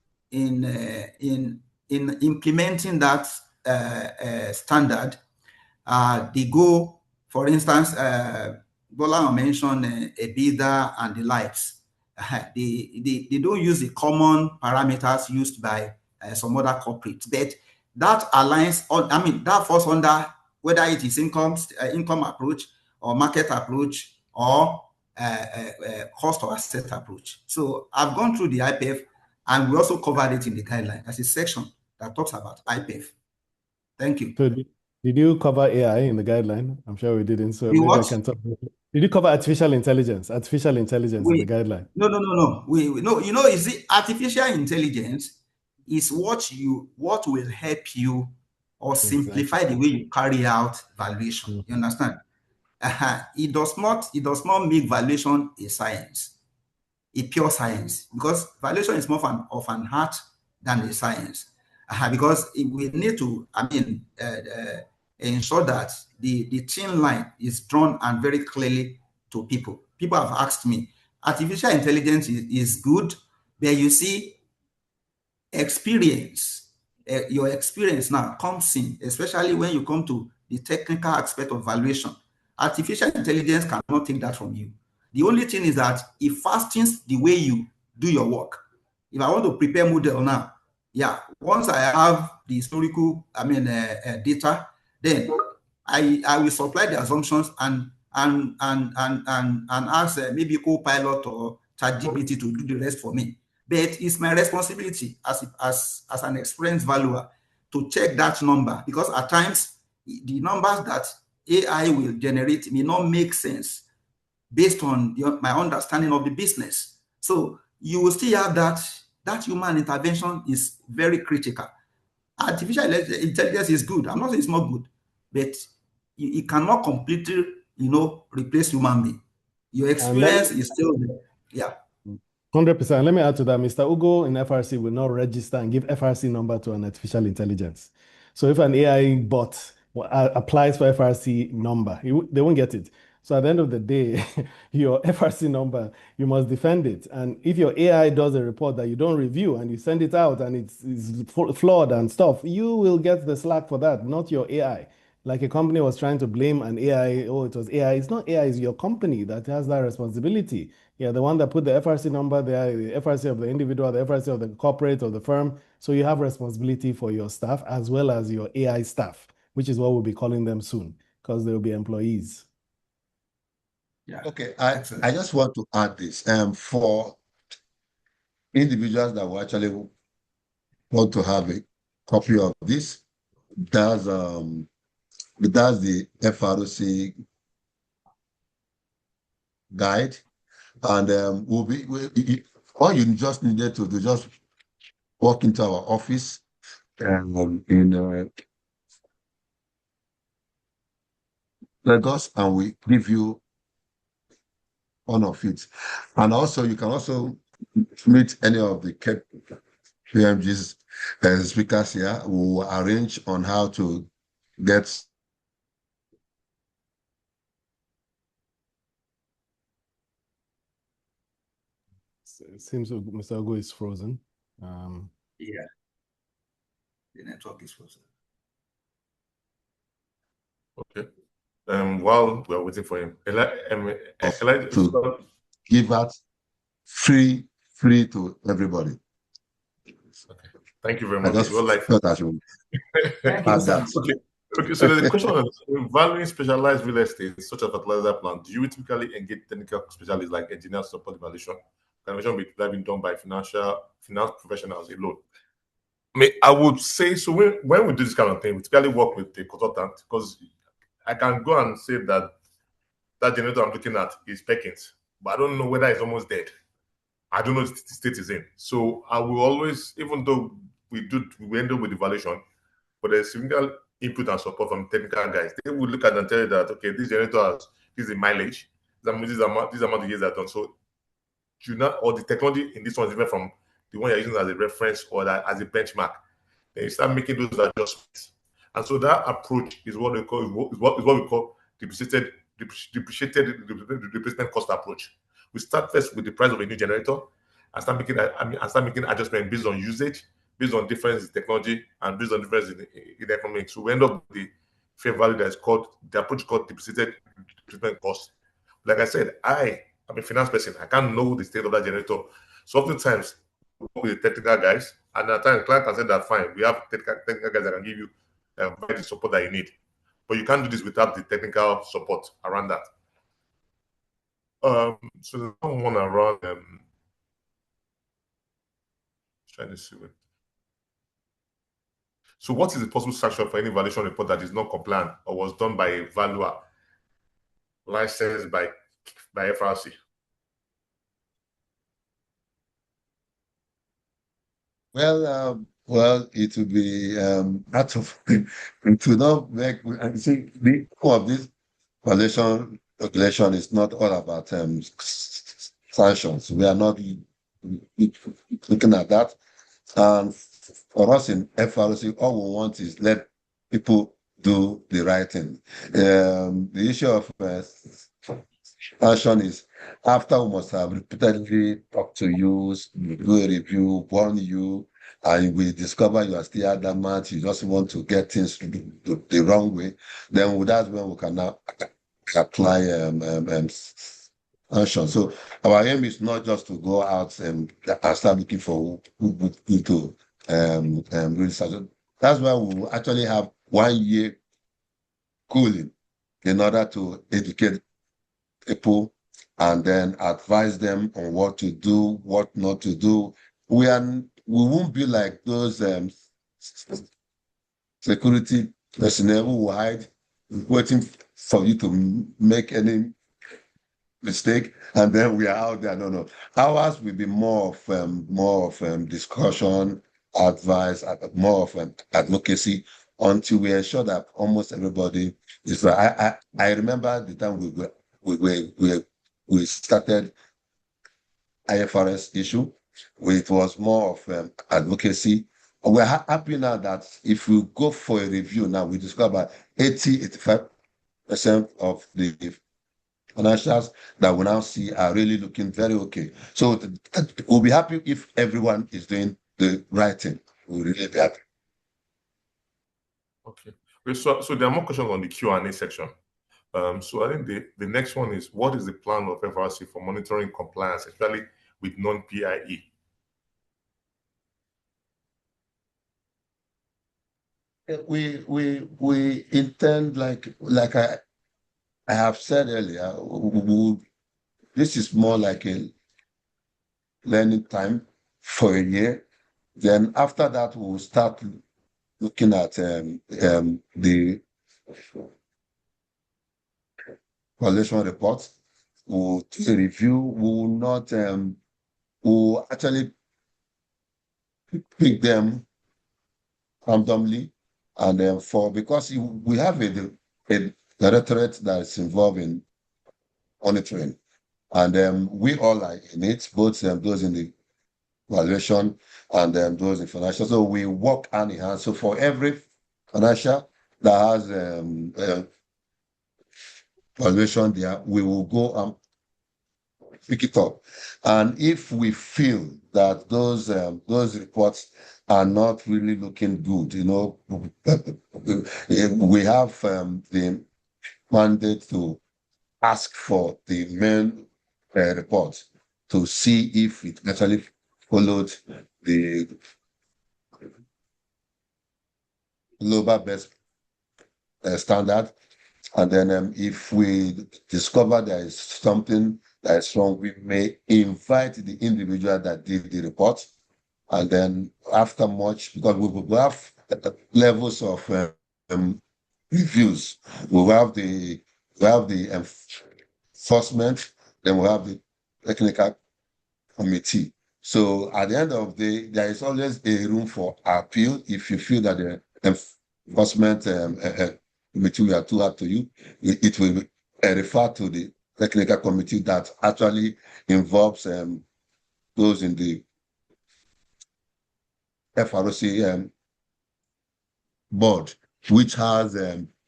implementing that standard, they go, for instance, Bola mentioned EBITDA and the likes. They don't use the common parameters used by some other corporates, but that aligns on, that falls under whether it is income approach or market approach or cost or asset approach. So I've gone through the IPEF, and we also covered it in the guideline. There's a section that talks about IPEF. Thank you. So did you cover AI in the guideline? I'm sure we didn't. So maybe I can talk. Did you cover artificial intelligence? Artificial intelligence in the guideline? No. You see, artificial intelligence is what will help you or simplify the way you carry out valuation. You understand? It does not make valuation a science, a pure science, because valuation is more of an art than a science. Because we need to, ensure that the thin line is drawn and very clearly to people. People have asked me, artificial intelligence is good, but you see, your experience now comes in, especially when you come to the technical aspect of valuation. Artificial intelligence cannot take that from you. The only thing is that it fastens the way you do your work. If I want to prepare model now, once I have the historical data, then I will supply the assumptions and ask maybe Copilot or ChatGPT to do the rest for me. But it's my responsibility as an experienced valuer to check that number, because at times the numbers that AI will generate may not make sense based on my understanding of the business. So you will still have that human intervention is very critical. Artificial intelligence is good. I'm not saying it's not good, but it cannot completely, replace human being. Your experience is still there. Yeah. 100%. Let me add to that. Mr. Ugo in FRC will not register and give FRC number to an artificial intelligence. So if an AI bot applies for FRC number, they won't get it. So at the end of the day, your FRC number, you must defend it. And if your AI does a report that you don't review and you send it out and it's flawed and stuff, you will get the slack for that, not your AI. Like a company was trying to blame an AI, it was AI. It's not AI, it's your company that has that responsibility. Yeah, the one that put the FRC number there, the FRC of the individual, the FRC of the corporate or the firm. So you have responsibility for your staff as well as your AI staff, which is what we'll be calling them soon, because they'll be employees. Yeah. Okay, I just want to add this. For individuals that will actually want to have a copy of this, that's the FRC guide, and all you just needed to do, just walk into our office in Lagos, and we give you one of it. And also, you can also meet any of the PMG's speakers here who will arrange on how to get. It seems Mr. Ogo is frozen. Yeah, the network is frozen. Okay. While we're waiting for him, to give out free to everybody. Okay. Thank you very much. I just felt that you Thank you, sir. Okay, so there's a question on valuing specialized real estate, such as fertilizer plant. Do you typically engage technical specialists like engineers support valuation? Valuation be been done by finance professionals alone. I would say so. When we do this kind of thing, we typically work with the consultant, because I can go and say that generator I'm looking at is Perkins, but I don't know whether it's almost dead. I don't know what the state is in. So I will always, even though we end up with the valuation, but there's significant input and support from technical guys. They will look at and tell you that, okay, this generator has this is the mileage, this amount of years are done. So or the technology in this one is different from the one you're using as a reference or as a benchmark. Then you start making those adjustments. And so that approach is what we call depreciated replacement cost approach. We start first with the price of a new generator and start making adjustments based on usage, based on difference in technology, and based on difference in economics. So we end up with the fair value that is called the approach called depreciated replacement cost. Like I said, I'm a finance person. I can't know the state of that generator. So oftentimes we work with the technical guys, and at times the client can say that fine, we have technical guys that can give you the support that you need. But you can't do this without the technical support around that. So there's one around trying to see it. So what is the possible sanction for any valuation report that is not compliant or was done by a valuer licensed by FRC? Well, it will be out of to not make. I see the core of this valuation regulation is not all about sanctions. We are not looking at that. And for us in FRC, all we want is let people do the right thing. The issue of sanction is after we must have repeatedly talked to you, do a review, warn you, and we discover you are still adamant, you just want to get things the wrong way, then that's when we can now apply sanction. So our aim is not just to go out and start looking for who to really sanction. That's why we actually have 1 year cooling in order to educate people and then advise them on what to do, what not to do. We won't be like those security personnel who hide, waiting for you to make any mistake, and then we are out there. No. Ours will be more of discussion, advice, more of advocacy, until we ensure that almost everybody is right. I remember the time we started IFRS issue. It was more of advocacy. We're happy now that if we go for a review now, we discover 85% of the financials that we now see are really looking very okay. So we'll be happy if everyone is doing the right thing. We'll really be happy. Okay. So there are more questions on the Q&A section. So I think the next one is, what is the plan of FRC for monitoring compliance, especially with non-PIE? We intend, like I have said earlier, this is more like a learning time for a year. Then after that, we'll start looking at the valuation reports. We'll do a review. We will not. We'll actually pick them randomly, and then because we have a directorate that is involved in monitoring, And we all are in it, both those in the valuation and those in financial. So we work hand in hand. So for every financial that has valuation there, we will go and pick it up. And if we feel that those reports are not really looking good, we have the mandate to ask for the main report to see if it actually followed the global best standard. And then if we discover there is something that is wrong, we may invite the individual that did the report. And then after much, because we will have levels of reviews. We have the enforcement, then we have the technical committee. So at the end of the day, there is always a room for appeal. If you feel that the enforcement committee were too hard to you, it will refer to the technical committee that actually involves those in the FRC board, which has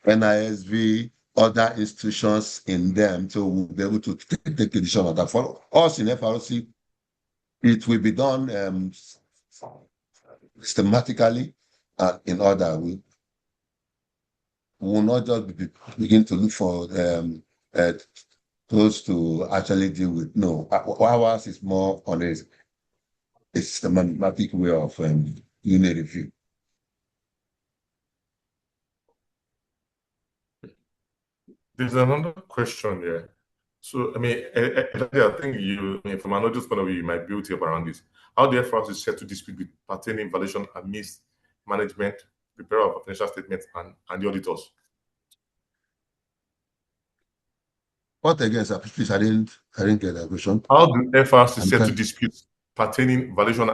NISV, other institutions in them, so we'll be able to take a decision on that. For us in FRC, it will be done systematically and in order. We will not just begin to look for those to actually deal with. No, ours is more on a systematic way of doing a review. There's another question here. So, I think from an audience point of view, you might build up around this. How the FRC settle dispute with pertaining valuation amidst management, preparer of financial statements, and the auditors? What again, sir? Please, I didn't get that question. How do FRC settle disputes pertaining valuation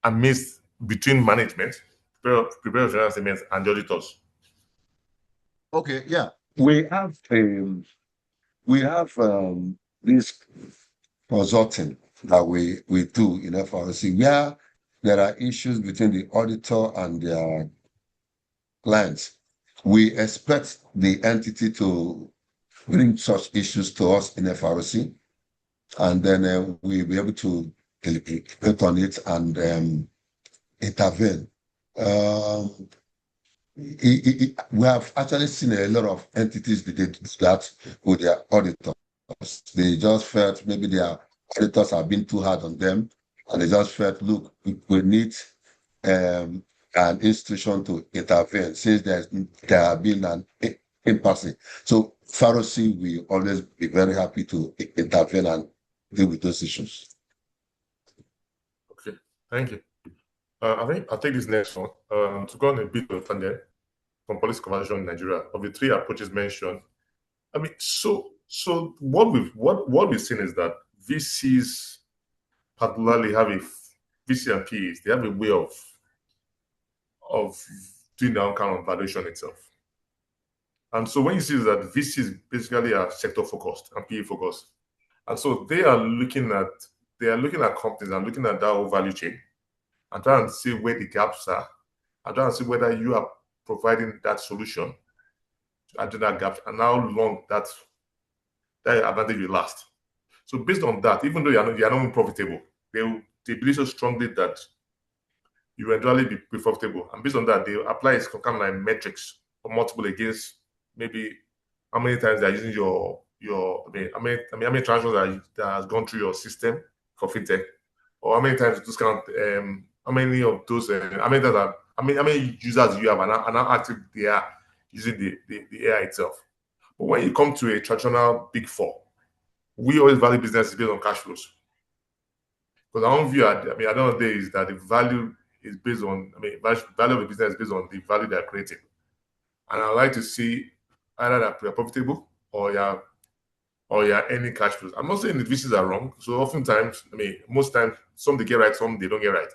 amidst between management, preparer of financial statements, and the auditors? Okay, yeah. We have this consulting that we do in FRC where there are issues between the auditor and their clients. We expect the entity to bring such issues to us in FRC, and then we'll be able to deliberate on it and intervene. We have actually seen a lot of entities that did that with their auditors. They just felt maybe their auditors have been too hard on them, and they just felt, look, we need an institution to intervene since there have been an impasse. So FRC, we always be very happy to intervene and deal with those issues. Okay, thank you. I think I'll take this next one. To go on a bit of tangent from policy conversion in Nigeria, of the three approaches mentioned, I mean, so what we've seen is that VCs particularly have VC and PEs, they have a way of doing their own kind of valuation itself. And so when you see that VCs basically are sector focused and PE focused, and so they are looking at companies and looking at that whole value chain and trying to see where the gaps are, and trying to see whether you are providing that solution to address that gap and how long that advantage will last. So based on that, even though you are not profitable, they believe so strongly that you will eventually be profitable. And based on that, they apply some kind of like metrics or multiple against maybe how many times they're using how many transactions that has gone through your system for fintech, or how many times those kind of how many of those how many users you have and how active they are using the AI itself. But when you come to a traditional big four, we always value business based on cash flows. Because our own view at the end of the day is that the value is based on, value of the business is based on the value they're creating. And I like to see either that you're profitable or you're earning cash flows. I'm not saying the VCs are wrong. So oftentimes, most times, some they get right, some they don't get right.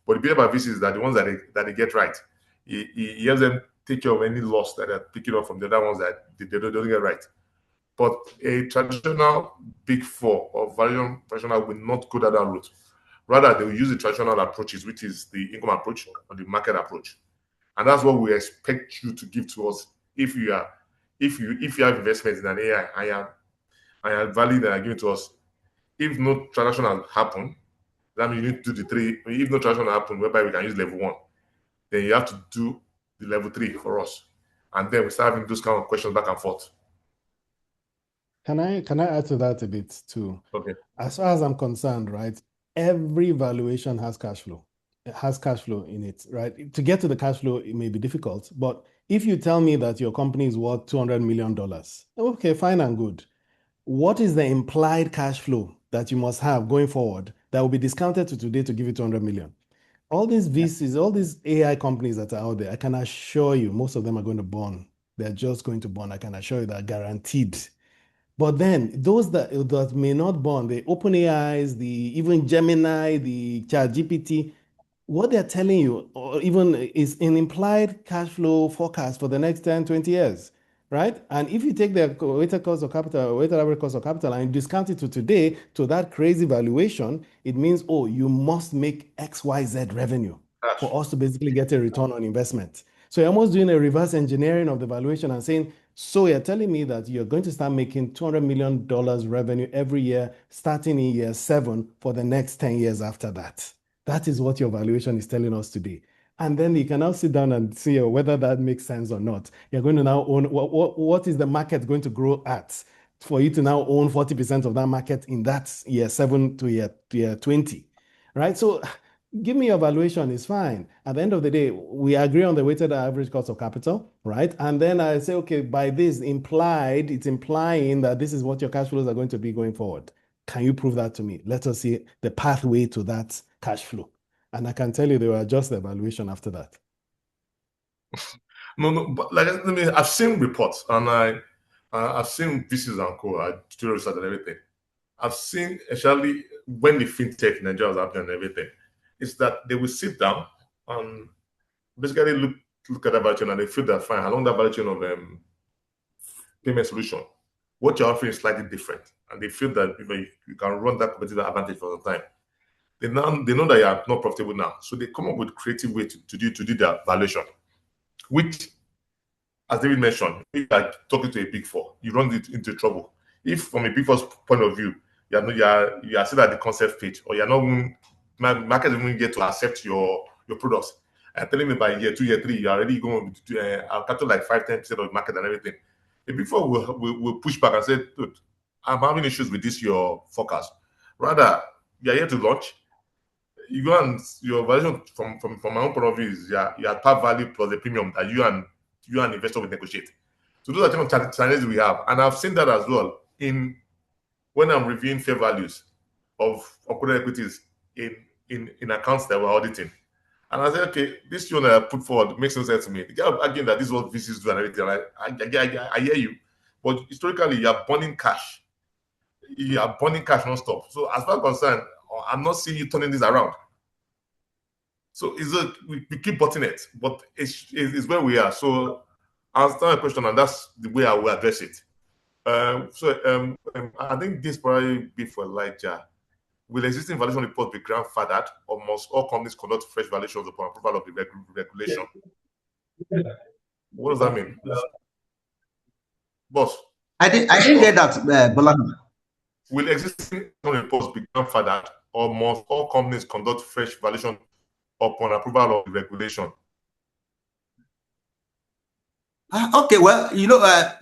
But the bit about VCs is that the ones that they get right, he helps them take care of any loss that they're picking up from the other ones that they don't get right. But a traditional Big Four or valuation professional will not go that route. Rather, they will use the traditional approaches, which is the income approach or the market approach. And that's what we expect you to give to us if you have investments in an AI and value that are given to us. If no transaction has happened, that means you need to do the three. If no transaction happen, whereby we can use level 1, then you have to do the level 3 for us. And then we start having those kind of questions back and forth. Can I add to that a bit too? Okay. As far as I'm concerned, right, every valuation has cash flow. It has cash flow in it, right? To get to the cash flow, it may be difficult, but if you tell me that your company is worth $200 million, okay, fine and good. What is the implied cash flow that you must have going forward that will be discounted to today to give you 200 million? All these VCs, all these AI companies that are out there, I can assure you, most of them are going to burn. They're just going to burn. I can assure you that, guaranteed. But then those that may not burn, the OpenAIs, the even Gemini, the ChatGPT, what they're telling you, or even is an implied cash flow forecast for the next 10, 20 years, right? And if you take the weighted cost of capital, weighted average cost of capital, and discount it to today to that crazy valuation, it means, oh, you must make XYZ revenue for us to basically get a return on investment. So you're almost doing a reverse engineering of the valuation and saying, so you're telling me that you're going to start making $200 million revenue every year, starting in year 7 for the next 10 years after that. That is what your valuation is telling us today. And then you can now sit down and see whether that makes sense or not. You're going to now own, what is the market going to grow at for you to now own 40% of that market in that year 7 to year 20, right? So give me your valuation, is fine. At the end of the day, we agree on the weighted average cost of capital, right? And then I say, okay, by this implied, it's implying that this is what your cash flows are going to be going forward. Can you prove that to me? Let us see the pathway to that cash flow. And I can tell you they will adjust the valuation after that. No, but like I've seen reports and I've seen VCs and co. I do research and everything. I've seen, especially when the fintech in Nigeria was happening and everything, is that they will sit down and basically look at the value chain and they feel that fine along that value chain of payment solution. What you're offering is slightly different, and they feel that you can run that competitive advantage for some time. They know that you are not profitable now, so they come up with creative way to do their valuation, which, as David mentioned, if you are talking to a Big Four, you run it into trouble. If from a Big Four's point of view, you are still at the concept stage, or you're not market even get to accept your products. And telling me by year 2, year 3, you're already going to capture like 5-10% of the market and everything. The Big Four will push back and say, dude, I'm having issues with this your forecast. Rather, you're here to launch. You go and your valuation from my own point of view is your top value plus the premium that you and investor will negotiate. So those are the kind of challenges we have, and I've seen that as well in when I'm reviewing fair values of corporate equities in accounts that we're auditing. And I said, okay, this one I put forward makes no sense to me. The guy arguing that this is what VCs do and everything. I hear you, but historically you are burning cash. You are burning cash non-stop. So as far as concerned, I'm not seeing you turning this around. So we keep butting it, but it's where we are. So I'll start a question, and that's the way I will address it. I think this probably be for Elijah. Will existing valuation reports be grandfathered, or must all companies conduct fresh valuations upon approval of the regulation? What does that mean? Boss? I didn't get that, Bola. Will existing reports be grandfathered, or must all companies conduct fresh valuation upon approval of the regulation? Okay, well,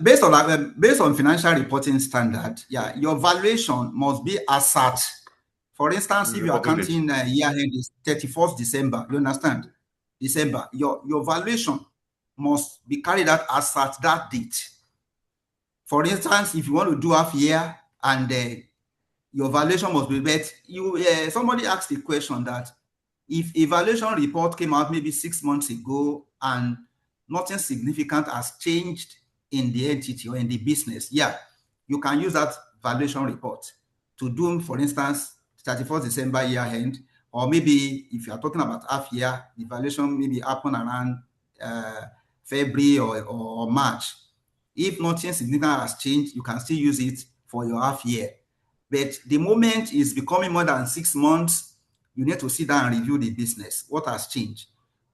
based on financial reporting standard, yeah, your valuation must be as at. For instance, if you are counting year end is 31st December, you understand? December, your valuation must be carried out as at that date. For instance, if you want to do half year and your valuation must be met, somebody asked the question that if a valuation report came out maybe 6 months ago and nothing significant has changed in the entity or in the business, yeah, you can use that valuation report to do, for instance, 31st December year end, or maybe if you are talking about half year, the valuation maybe happen around February or March. If nothing significant has changed, you can still use it for your half year. But the moment it's becoming more than 6 months, you need to sit down and review the business. What has changed?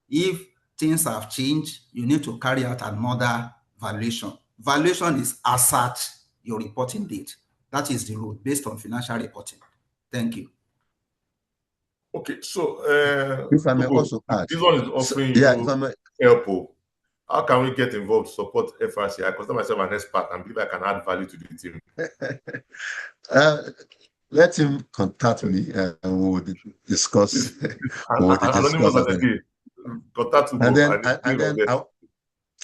If things have changed, you need to carry out another valuation. Valuation is as at your reporting date. That is the rule based on financial reporting. Thank you. Okay, so if I may also add, this one is offering help. How can we get involved to support FRC? I consider myself an expert and believe I can add value to the team. Let him contact me and we will discuss.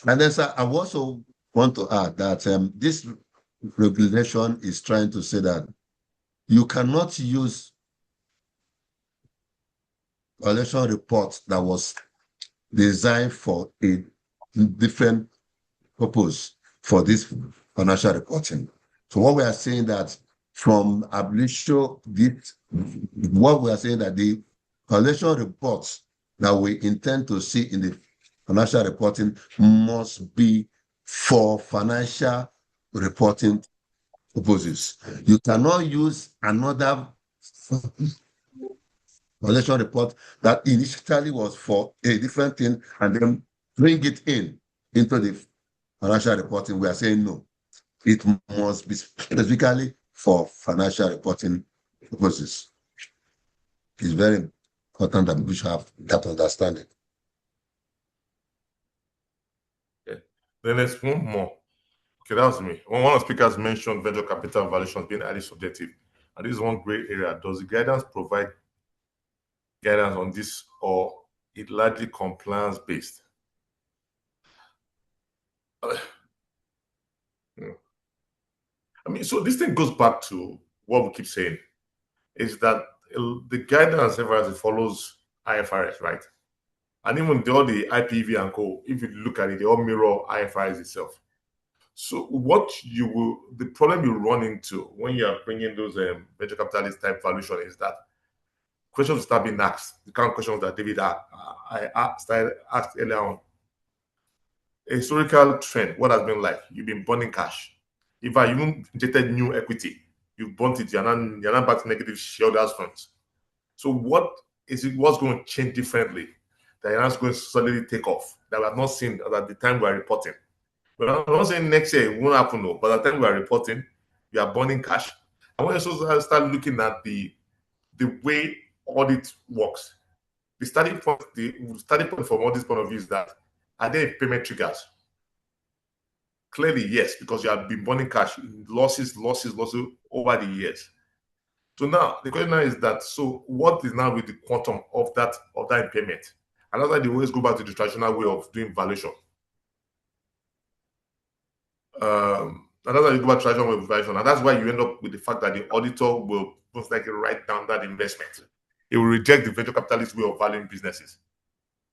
And then, sir, I also want to add that this regulation is trying to say that you cannot use valuation report that was designed for a different purpose for this financial reporting. So what we are saying that from abolition, what we are saying that the valuation reports that we intend to see in the financial reporting must be for financial reporting purposes. You cannot use another valuation report that initially was for a different thing and then bring it into the financial reporting. We are saying no. It must be specifically for financial reporting purposes. It's very important that we should have that understanding. Okay. Then there's one more. Okay, that was me. One of the speakers mentioned venture capital valuations being highly subjective. And this is one great area. Does the guidance provide guidance on this, or it largely compliance based? I mean, so this thing goes back to what we keep saying, is that the guidance FRC follows IFRS, right? And even all the IPV and co, if you look at it, they all mirror IFRS itself. So the problem you run into when you are bringing those venture capitalist type valuation is that questions start being asked. The kind of questions that David asked earlier on. A historical trend, what has been like? You've been burning cash. If I even injected new equity, you've burnt it, you're not back to negative shareholders' funds. So what's going to change differently that you're not going to suddenly take off that we have not seen at the time we are reporting? But I'm not saying next year it won't happen, no. But at the time we are reporting, you are burning cash. And when you also start looking at the way audit works, the starting point from all this point of view is that, are there payment triggers? Clearly, yes, because you have been burning cash, losses over the years. So now the question now is that, so what is now with the quantum of that impairment? And that's why they always go back to the traditional way of doing valuation. And that's why you go back to traditional way of valuation, and that's why you end up with the fact that the auditor will most likely write down that investment. It will reject the venture capitalist way of valuing businesses.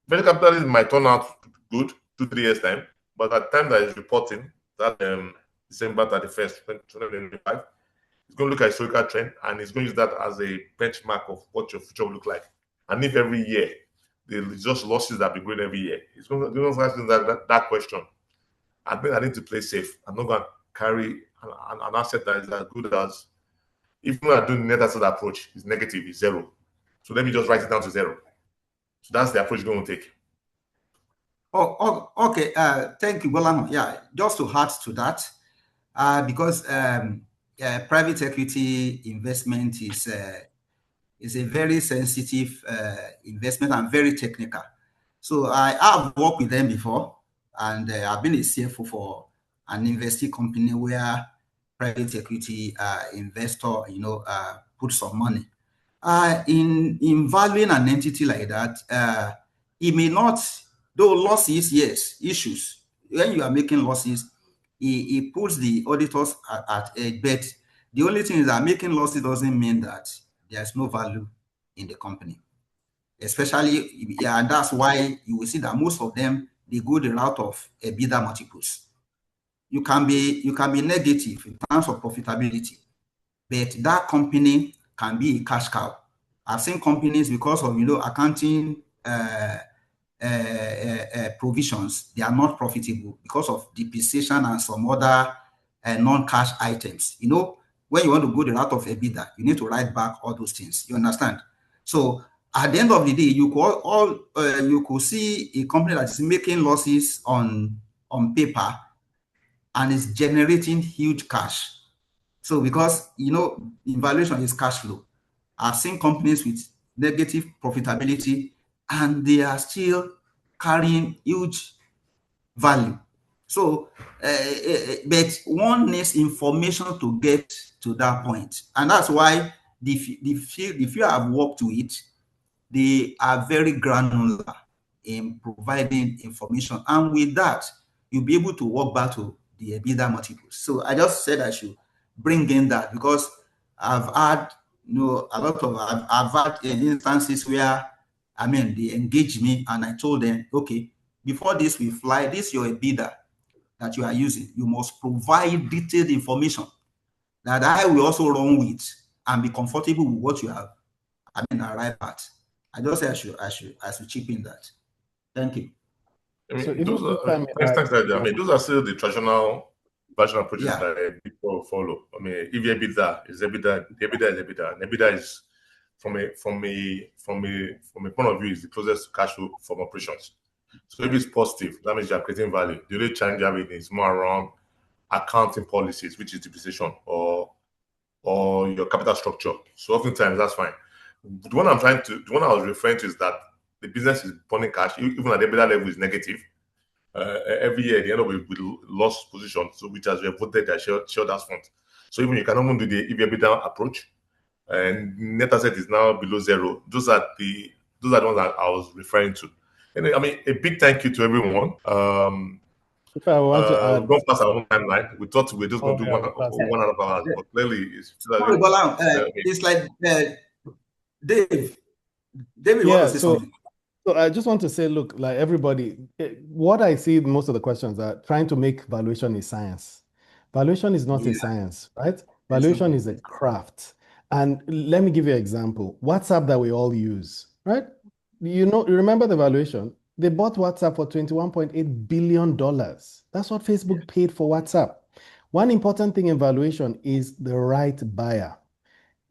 Venture capitalism might turn out good 2-3 years time, but at the time that is reporting, that December 31st, 2025, it's going to look at historical trend and it's going to use that as a benchmark of what your future will look like. And if every year there's just losses that be growing every year, it's going to ask that question. I think I need to play safe. I'm not going to carry an asset that is as good as, if we are doing net asset approach, it's negative, it's zero. So let me just write it down to zero. So that's the approach you're going to take. Oh, okay. Thank you, Bolam. Yeah, just to add to that, because private equity investment is a very sensitive investment and very technical. So I have worked with them before, and I've been a CFO for an investing company where private equity investor, put some money. In valuing an entity like that, it may not, though losses, yes, issues. When you are making losses, it puts the auditors at a bet. The only thing is that making losses doesn't mean that there's no value in the company. Especially, and that's why you will see that most of them, they go the route of EBITDA multiples. You can be negative in terms of profitability, but that company can be a cash cow. I've seen companies, because of accounting provisions, they are not profitable because of depreciation and some other non-cash items. You know, when you want to go the route of EBITDA, you need to write back all those things. You understand? So at the end of the day, you could see a company that is making losses on paper and is generating huge cash. So because, you know, valuation is cash flow. I've seen companies with negative profitability and they are still carrying huge value. So, but one needs information to get to that point. And that's why the few I've worked with, they are very granular in providing information. And with that, you'll be able to walk back to the EBITDA multiples. So I just said I should bring in that because I've had, you know, a lot of, I've had instances where, I mean, they engage me and I told them, okay, before this we fly, this is your EBITDA that you are using. You must provide detailed information that I will also run with and be comfortable with what you have, I mean, arrive at. I just say I should chip in that. Thank you. I mean, So even those this are time, thanks, I mean, those are still the traditional version approaches Yeah. that people follow. I mean, if EBITDA is EBITDA, EBITDA is EBITDA, and EBITDA is from a point of view is the closest to cash flow from operations. So if it's positive, that means you're creating value. The only challenge you have is more around accounting policies, which is depreciation or your capital structure. So oftentimes that's fine. The one I was referring to is that the business is burning cash, even at the EBITDA level is negative. Every year, at the end of it, with loss position, so which has voted their shareholders fund. So even you can even do the EBITDA approach, and net asset is now below zero. Those are the ones that I was referring to. And I mean, a big thank you to everyone. if I want to add, We've gone past our own timeline. We thought we were just going to do yeah, one out of hours, but clearly it's Sorry, Bola, it's like David want to say so something. So I just want to say, look, like everybody, what I see most of the questions are trying to make valuation a science. Valuation is not a science, right? Valuation is a craft. And let me give you an example. WhatsApp that we all use, right? You remember the valuation? They bought WhatsApp for $21.8 billion. That's what Facebook paid for WhatsApp. One important thing in valuation is the right buyer.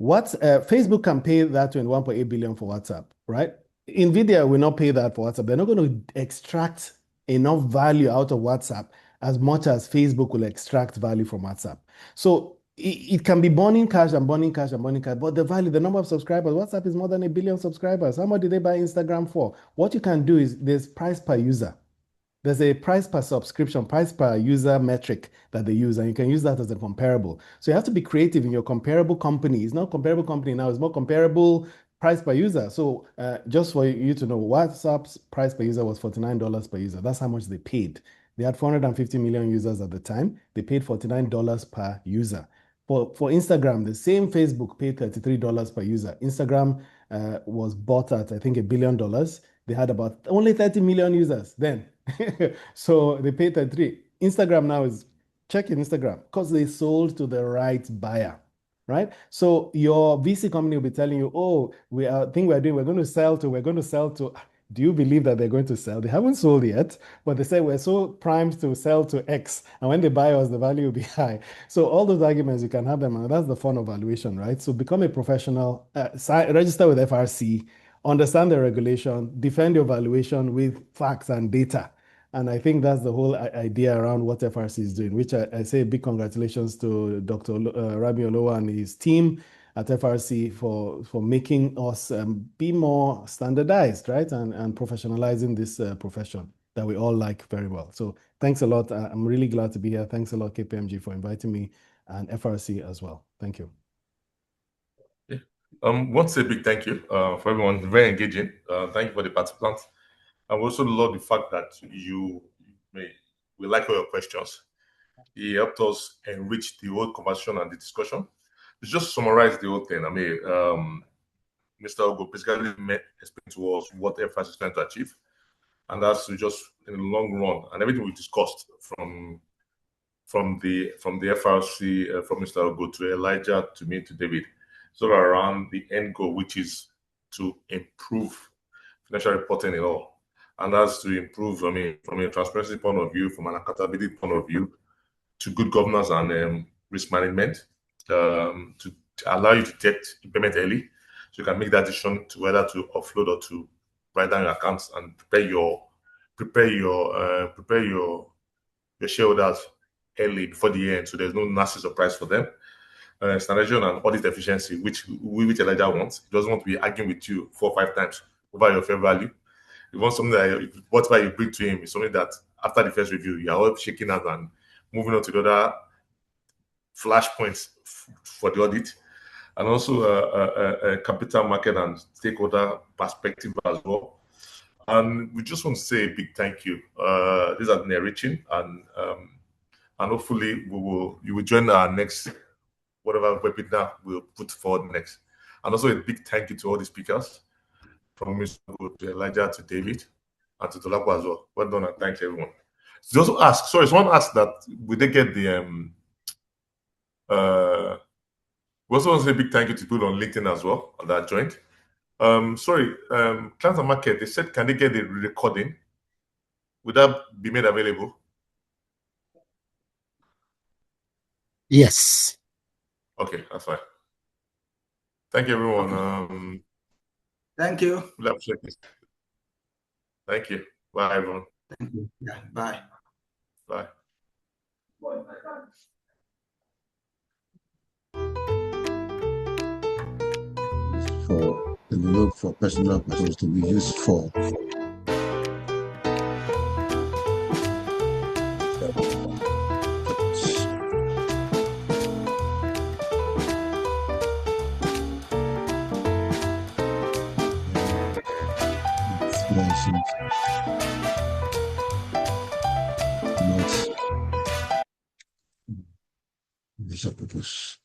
Facebook can pay that $21.8 billion for WhatsApp, right? NVIDIA will not pay that for WhatsApp. They're not going to extract enough value out of WhatsApp as much as Facebook will extract value from WhatsApp. So it can be burning cash and burning cash and burning cash, but the value, the number of subscribers, WhatsApp is more than 1 billion subscribers. How much did they buy Instagram for? What you can do is there's price per user. There's a price per subscription, price per user metric that they use, and you can use that as a comparable. So you have to be creative in your comparable company. It's not comparable company now, it's more comparable price per user. So just for you to know, WhatsApp's price per user was $49 per user. That's how much they paid. They had 450 million users at the time. They paid $49 per user. For Instagram, the same Facebook paid $33 per user. Instagram was bought at, I think, $1 billion. They had about only 30 million users then. So they paid 33. Instagram now is checking Instagram because they sold to the right buyer, right? So your VC company will be telling you, oh, we're going to sell to. Do you believe that they're going to sell? They haven't sold yet, but they say we're so primed to sell to X. And when they buy us, the value will be high. So all those arguments, you can have them. And that's the fun of valuation, right? So become a professional, register with FRC, understand the regulation, defend your valuation with facts and data. And I think that's the whole idea around what FRC is doing, which I say big congratulations to Dr. Rabi Olowa and his team at FRC for making us be more standardized, right? And professionalizing this profession that we all like very well. So thanks a lot. I'm really glad to be here. Thanks a lot, KPMG, for inviting me, and FRC as well. Thank you. Yeah. Want to say a big thank you for everyone. Very engaging. Thank you for the participants. I also love the fact that we like all your questions. It helped us enrich the whole conversation and the discussion. Just to summarize the whole thing, I mean, Mr. Ogo basically explained to us what FRC is trying to achieve, and that's just in the long run, and everything we discussed from the FRC, from Mr. Ogo to Elijah to me to David, sort of around the end goal, which is to improve financial reporting in all. and that's to improve, from a transparency point of view, from an accountability point of view, to good governance and risk management, to allow you to detect impairment early, so you can make that decision to whether to offload or to write down your accounts and prepare your shareholders early before the end, so there's no nasty surprise for them. Standardization and audit efficiency, which Elijah wants. He doesn't want to be arguing with you 4 or 5 times over your fair value. He wants something that whatever you bring to him is something that after the first review, you're all shaking hands and moving on to the other flashpoints for the audit, and also a capital market and stakeholder perspective as well. And we just want to say a big thank you. This has been enriching, and hopefully you will join our next whatever webinar we'll put forward next. And also a big thank you to all the speakers, from Mr. to Elijah to David and to Tolapo as well. Well done, and thanks everyone. So also ask, sorry, someone asked that we did get the we also want to say a big thank you to people on LinkedIn as well that joined. Clients and market, they said, can they get the recording? Would that be made available? Yes. Okay, that's fine. Thank you, everyone. Okay. Thank you. We'll appreciate this. Thank you. Bye, everyone. Thank you. Yeah, bye. Bye. For envelope for personal purpose to be used for not visa purpose.